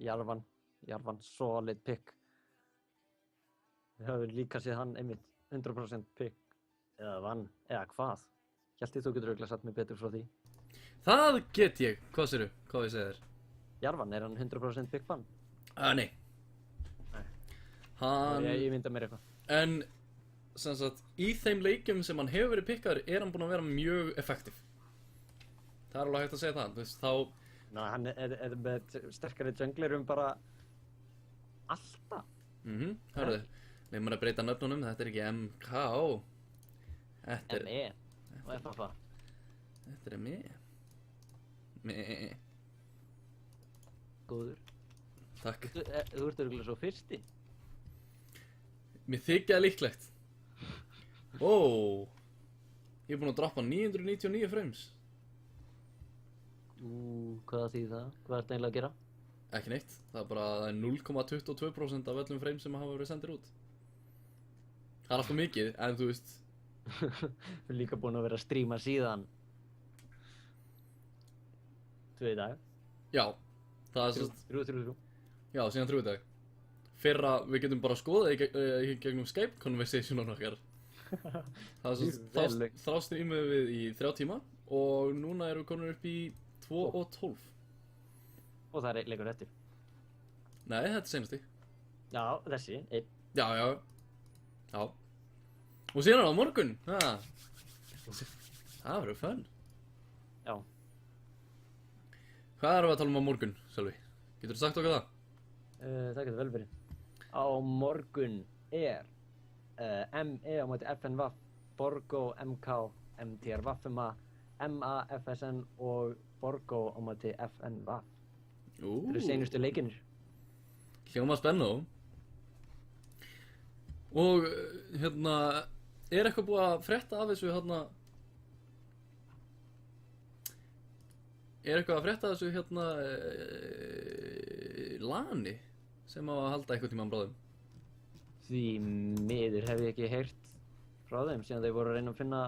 Jarvan, solid pick. Við höfum líka séð hann einmitt 100% pick, eða vann, eða hvað. Hjalti, þú getur örugglega satt mig betur frá því. Það get ég, hvað sérðu, hvað ég segir? Jarvan, er hann 100% pick bann? Nei. Hann... Ég mynda mér eitthvað. En, sem sagt, í þeim leikjum sem hann hefur verið pikkaður er hann búinn að vera mjög effektiv. Það er alveg hægt að segja það, þú veist, þá... Ná, hann er með sterkari junglerum bara alltaf. Hörðu, við erum að breyta nöfnunum, þetta er ekki MK. Þetta er... ME og FFA. Þetta er ME. Góður. Takk. Þú ert örugglega svo fyrsti. Mér þykja líklegt. Ó, ég er búinn að droppa 999 frames. Hvað þýðir það? Hvað ertu eiginlega að gera? Ekki neitt, það er bara 0,22% af öllum frames sem hafa verið sendir út. Það er alltaf mikið, en þú veist... Þú er líka búinn að vera að stríma síðan 2 dagar. Já, það er svo... 3. Já, síðan 3 dag. Fyrra, við getum bara skoðað í gegnum Skype conversationum okkar. Það er svo, þá strímum við í 3 tíma og núna erum við komin upp í 2 og 12. Og það er leikur eftir. Nei, þetta er seinasti. Já, þessi, 1. Já. Og síðan er það á morgun. Það verður fun. Já. Hvað erum við að tala um á morgun, Sölvi? Geturðu sagt okkur það? Það getur vel verið. Á morgun er ME á móti FNVAF, Borgo, MK, MTR Vaffema, MA, FSN og Borgo á móti FNVAF. Það eru seinustu leikinir. Hljóma spennu. Og hérna, er eitthvað búið að frétta af þessu hérna er eitthvað að frétta þessu hérna lani sem á að halda eitthvað tímann bráðum? Því miður hef ég ekki heyrt frá þeim síðan þeir voru að reyna að finna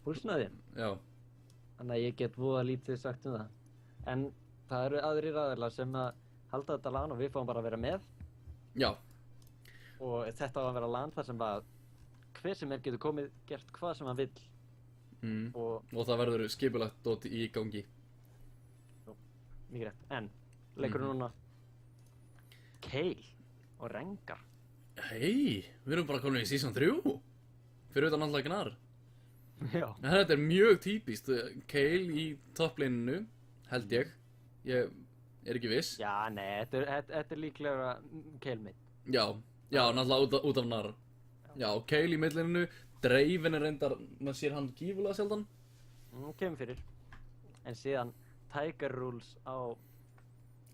húsnæði. Já, Þannig að ég get voða lítið sagt um það. En það eru aðrir aðilar sem að halda þetta LAN og við fáum bara að vera með. já, Og þetta á að vera LAN þar sem að hver sem getur komið, gert hvað sem hann vill. Og og það verður skipulagt dót í gangi. mikið rétt. En leikurinn núna Kayle og Rengar. Hei, við erum bara komin í season 3 fyrir utan alltaf Gnar. Já. En þetta er mjög típist. Kayle í toppleininu, held ég er ekki viss. Já, nei, þetta er líklega Kayle mid. Já, náttúrulega út af Gnar. Já, Kayle í millinu, Draven er reyndar, maður sér hann gífulega sjaldan. Kemur fyrir. En síðan Tiger Rules á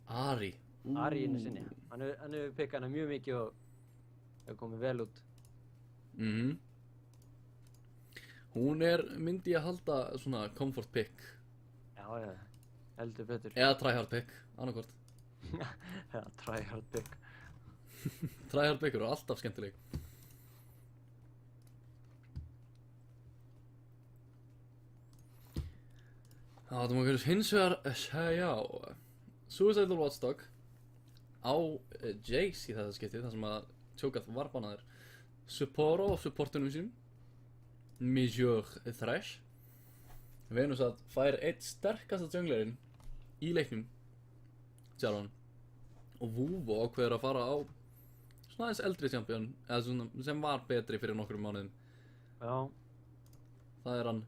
Ari. Ari einu sinni. Hann hefur pikkað hana mjög mikið og hefur komið vel út. Hún er, myndi ég halda, svona comfort pick. Já, heldur betur. Eða tryhard pick, annarkvort. Já, tryhard pick. Tryhard pick eru alltaf skemmtileg. Það áttum okkur hins vegar segja á Suicidal Watchdog á Jace í þetta skiptið, þar sem að Cho'Gath var bannaður Sapporo og supportunum sínum Monsieur Thresh. Venus að fær eitt sterkasta junglerinn í leiknum, Jarvan, og Vúvo ákveður að fara á svona aðeins eldri champion, eða svona sem var betri fyrir nokkrum mánuðum. Já, Það er hann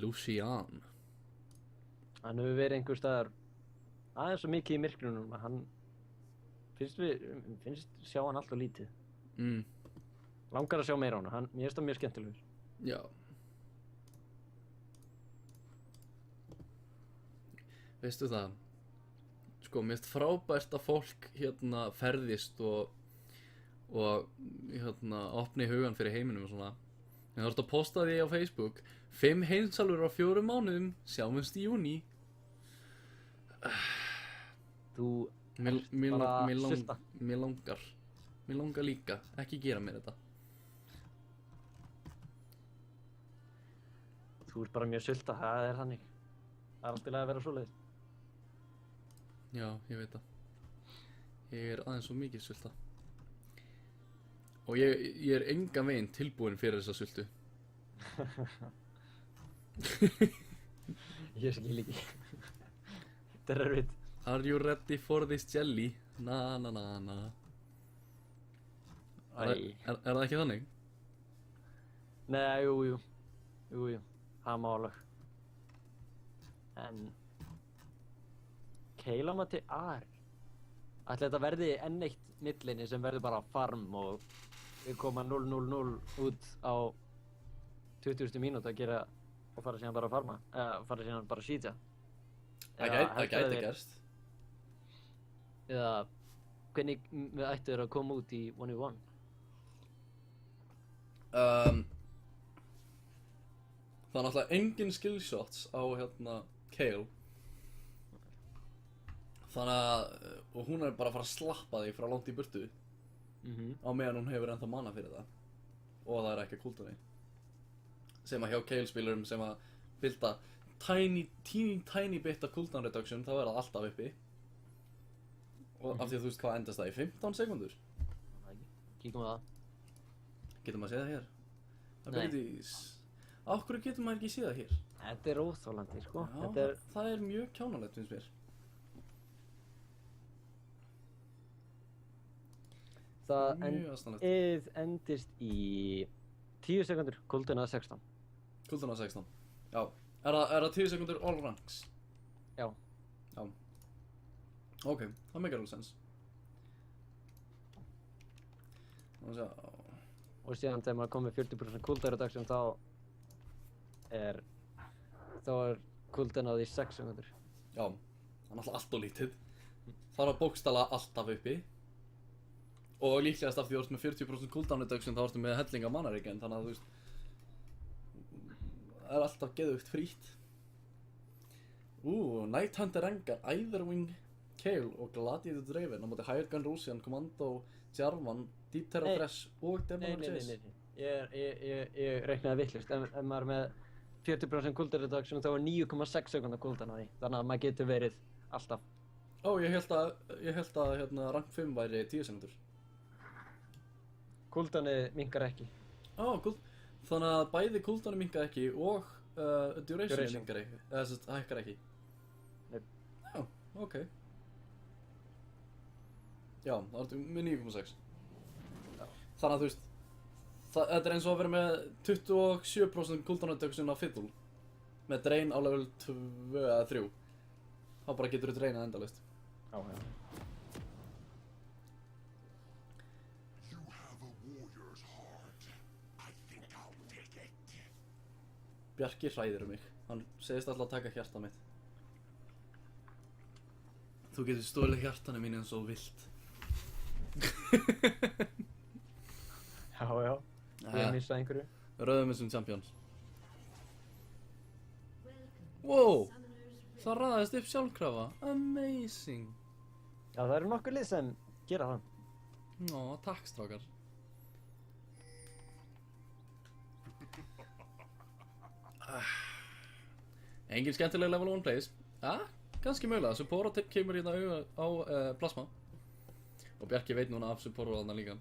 Lucian. hann hefur verið einhver staðar aðeins svo mikið í myrkrunum að hann finnst sjá hann alltaf lítið. Langar að sjá meira á hann, mér finnst það mjög skemmtilegur. Já. Veistu það, sko, mér finnst frábært að fólk hérna ferðist og hérna opni hugan fyrir heiminum og svona. En þú ert að posta því á Facebook 5 heimsálfur á 4 mánuðum, sjáumst í júní. Þú Mér bara sulta. langar líka, ekki gera mér þetta. Þú ert bara mjög sulta, það er þannig. Það er alltaf að vera svoleiðis. Já, ég veit það. Ég er aðeins svo mikið sulta. Og ég er engan veginn tilbúinn fyrir þessa sultu. Ég skil ekki. Þetta er erfitt. Are you ready for this jelly? Na na na na. Æ. Er það ekki þannig? Nei, jú. Það má alveg. En Kayle á mati Ari. Ætli þetta verði enn eitt millinni sem verður bara farm og við koma 0-0-0 út á 20. mínútu að gera og fara síðan bara að farma, fara síðan bara að sítja. Það gæti gerst. Eða hvernig við ættu að koma út í 1v1? Það er náttúrulega engin skillshots á hérna Kayle. Þannig að, og hún er bara að fara að slappa þig frá langt í burtu á meðan hún hefur ennþá mana fyrir það. Og það er ekki að kúlta þig. Sem að hjá Kayle spilurum sem að builda tiny bit af cooldown reduction, þá er það alltaf uppi. Og af því að þú veist hvað endast það í 15 sekundur. Kíkum á það. Getur maður að sé það hér? Nei. Abilities. Af hverju getur maður ekki séð það hér? Þetta er óþolandi, sko. Já, það er mjög kjánalegt, finnst mér. Það Mjög aðstæðanlegt. endist í 10 sekundur, cooldown að 16. Cooldown á 16. Já. Er það 10 sekundur all ranks? Já. Já. Ok, það meikar alveg sens. Og síðan þegar maður komið 40% cooldown reduction þá er cooldown á því 6 sekundur. Já, það er náttúrulega allt og lítið. Það er að bókstala alltaf uppi. Og líklegast af því að þú ert með 40% cooldown reduction þá ertu með helling af mana regen, þannig að þú veist það er alltaf geðugt frítt. Night Hunter Rengar, Æðarwing Kale og Gladiator Draven á móti Hired Gun Russian, Commando Jarvan, Deep Terra Nei. Thresh og Demon Chase. Ég reiknaði vitlaust. Ef maður er með 40% cooldown reduction þá er 9,6 sekúnda cooldown á því. Þannig að maður getur verið alltaf. Ég held að hérna, rank 5 væri 10 sekundur. Cooldownið minnkar ekki. Cool. Þannig að bæði cooldowni minnka ekki og duration minkar ekki, eða þess að hækkar ekki. Nei. Já, ok. Já, það er með 9,6. Þannig að þú veist, þetta er eins og að vera með 27% cooldown reduction á Fiddle með drain á level 2 eða 3. Þá bara getur þú drainað endalaust. Já. Bjarki hræðir mig. Hann segist alltaf að taka hjartað mitt. Þú getur stólið hjartanu mín eins og vilt. Já. Ég missa einhverju. Rauðum sem champions. Wow! Það raðast upp sjálfkrafa. Amazing! Já, það eru nokkur lið sem gera það. Takk strákar. Engin skemmtileg level 1 plays. Ganski mögulega. Support kemur hérna auga á plasma. Og Bjarki veit núna af Support þarna líka.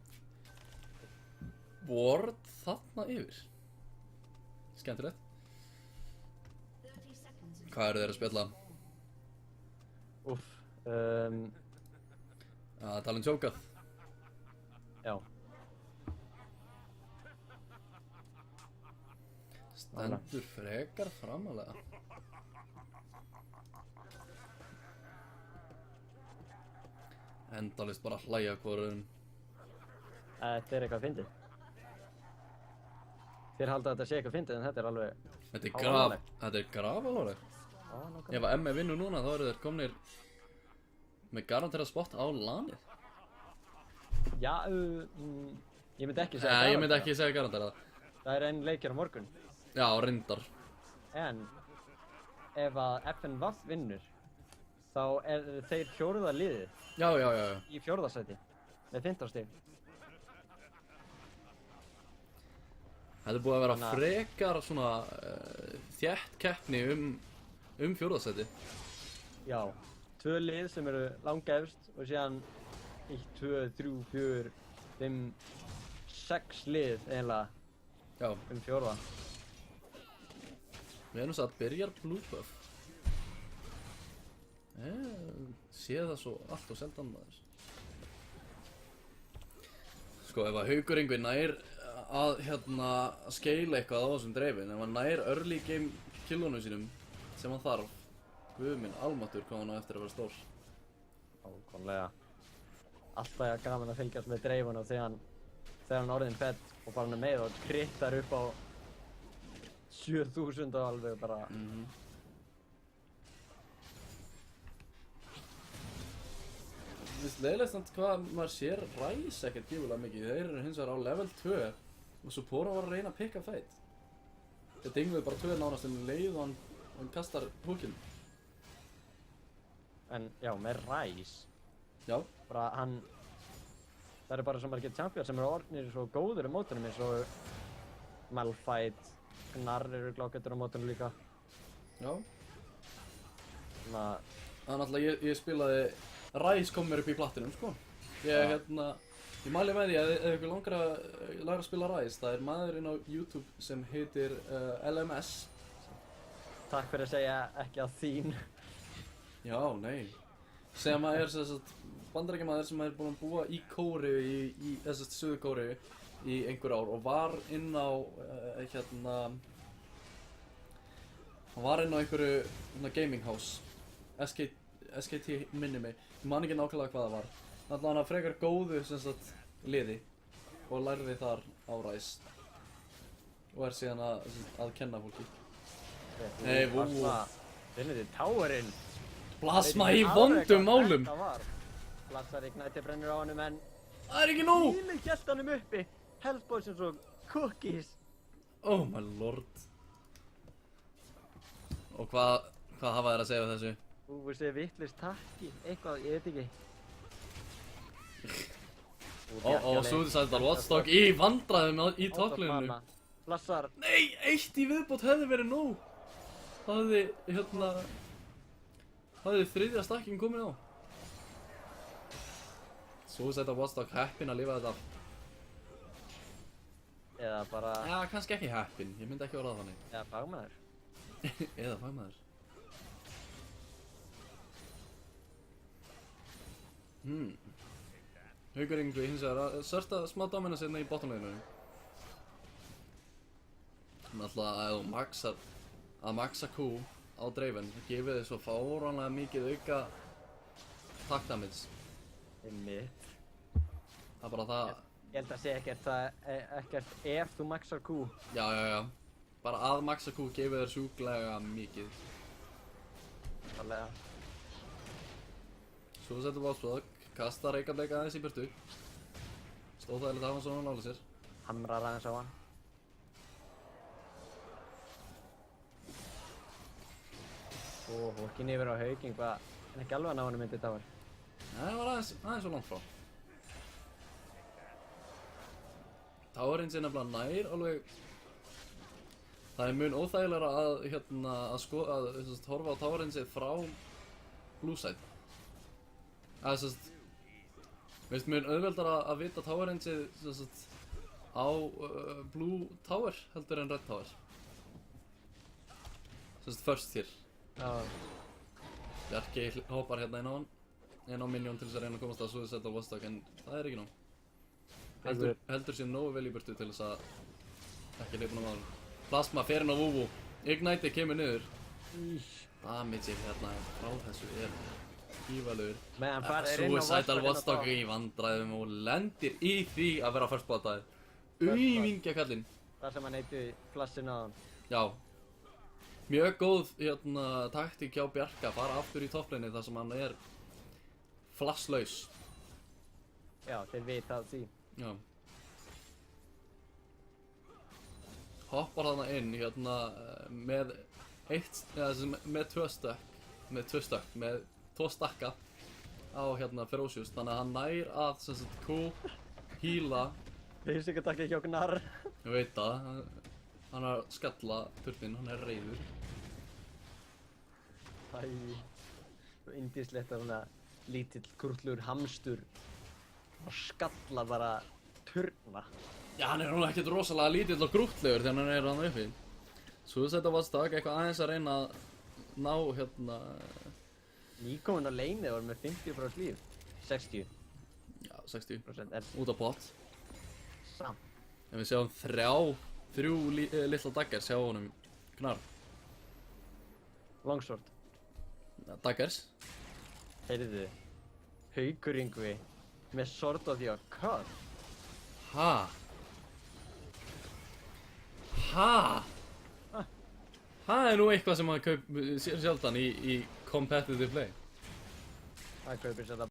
Ward þarna yfir. Skemmtilegt. Hvað eru þeir að spjalla? Tala tjókað. Já. Stendur frekar framalega. Endalist bara hlæja hvorum. Þetta er eitthvað fyndið. Þér halda að þetta sé eitthvað fyndið en þetta er alveg... Þetta er graf alveg. nákvæmlega. Ef að ME vinnur núna þá eru þeir komnir með garanterað spott á lanið. Já, ég myndi ekki segja Nei, ég myndi ekki segja garanterað. Það er einn leikir á morgun. Já, reyndar. En ef að FNVAF vinnur þá er þeir fjórða liðið Já. í fjórðasæti með 15 stig. Þetta er búið að vera frekar svona þétt keppni um fjórðasæti. Já, 2 lið sem eru langefst og síðan 1, 2, 3, 4, 5, 6 lið eiginlega fjórða. Við erum satt byrjar Blue Buff. Sé það svo allt og seldan maður. Sko ef að Haukur Ingvi nær að skeila eitthvað á þessum dreifin, ef hann nær early game killunum sínum sem hann þarf, guð minn almáttur hvað hann á eftir að vera stór. Ákvæmlega. Alltaf gaman að fylgjast með dreifunum þegar hann orðinn fett og bara hann er með og krittar upp á 7000 og alveg bara... Mér finnst leiðilegt samt hvað maður sér Ræs ekkert gífulega mikið. Þeir eru hins vegar á level 2 og Suppora var að reyna að pikka fight. Þeir dingluðu bara 2 nánast um leið og hann kastar húkinn. En já, með Ræs. Já. Bara hann... Það eru bara svo margir champions sem eru orðnir svo góður í mótunum eins og Malphite, Gnar eru glágættur á mótunum líka. Já. Þannig að ég spilaði Ræs kom mér upp í platinum sko. Ég mæli með því að ef ykkur langar að læra að spila Ræs, það er maðurinn á YouTube sem heitir LMS. Takk fyrir að segja ekki að þín. Já, nei. Sem að er bandaríkjamaður sem er búinn að búa í Kóreu í Suður Kóreu í einhver ár og var inn á hann var inn á einhverju gaming house SKT minni mig, ég man ekki nákvæmlega hvað það var. Þannig að hann frekar góðu liði og lærði þar á Ræs og er síðan að kenna fólki. Nei, Finnir þið Towerinn? Plasma í vondum málum! Platsar Ignite brennur á honum en... Það er ekki nóg! Tíminn hélt honum uppi! Health potions og cookies! Oh my lord. Og hvað Hvað hafa þær að segja við þessu? Þú veist þið vittlust takki, eitthvað, ég veit ekki. Og Suicidal Watchdog í vandræðum í toppliðinu. Flassar. Nei, 1 í viðbót hefði verið nóg. Það hefði, það hefði þriðja stakking komin á. Suicidal Watchdog heppinn að lifa þetta af. Eða bara... Já, kannski ekki heppinn, ég myndi ekki orða það þannig. Eða fagmaður. Eða fagmaður. Haukur Yngvi hins vegar að sörta smá domina sérna í bottomleginu. Náttúrulega að þú maxa Q á Draven, það gefið þið svo fáránlega mikið auka attack damage. Einmitt. Það er bara það... Ég held að sé ekkert ef þú maxar Q. Já. Bara að maxa Q gefið þér sjúklega mikið. Allega. Svo setur Watchdog, kastar reykableika aðeins í burtu. Stóðþægilegt að hafa hann svona nála sér. Hamrar aðeins á hann. Hólkin yfir á Hauging, hvað? En ekki alveg að ná hann myndið Tower. Nei, það var aðeins svo langt frá. Towerinn sé nefnilega nær alveg... Það er mun óþægilegra að horfa á Towerinn sé frá blue side. Mér finnst mun auðveldara að vita Towerinn sé á blue tower heldur en red tower. First tier. Já. Bjarki hoppar hérna inn á minion til þess að reyna að komast að Suicidal Watchdog en það er ekki nóg. Heldur sér nógu vel í burtu til þess að ekki hleypa hann á maður. Plasma fer inn á Vúvú. Ignite kemur niður. Damage hérna frá þessu er gífalegur. Suicidal Watchdog í vandræðum og lendir í því að vera first blood-aði. Auðvingja kallinn. Það sem hann heiti flassin á hann. Já. Mjög góð taktík hjá Bjarka að fara aftur í topplinni þar sem hann er flasslaus. Já, þeir vita af því. Já. Hoppar þarna inn með tvo stakka á Ferocious, þannig að hann nær að Q heala. Basic attack ekki á Gnar. Ég veit það, hann er að skalla turninn, hann er reiður. Svo yndislegt að svona lítill krúllur hamstur og skalla bara turna. Já, hann er nú ekkert rosalega lítill og grútlegur þegar hann er hann uppi. Suicidal Watchdog eitthvað aðeins að reyna að ná Nýkominn á leinið var með 50% líf. 60%. Já, 60%. Er Út á bot. samt. En við sjáum þrjú litla daggers hjá honum Gnar. Longsword. Daggers. Heyrðu. Haukur Yngvi með Sword of the Occult. Það er nú eitthvað sem maður sér sjaldan í competitive play. Það kaupir sér það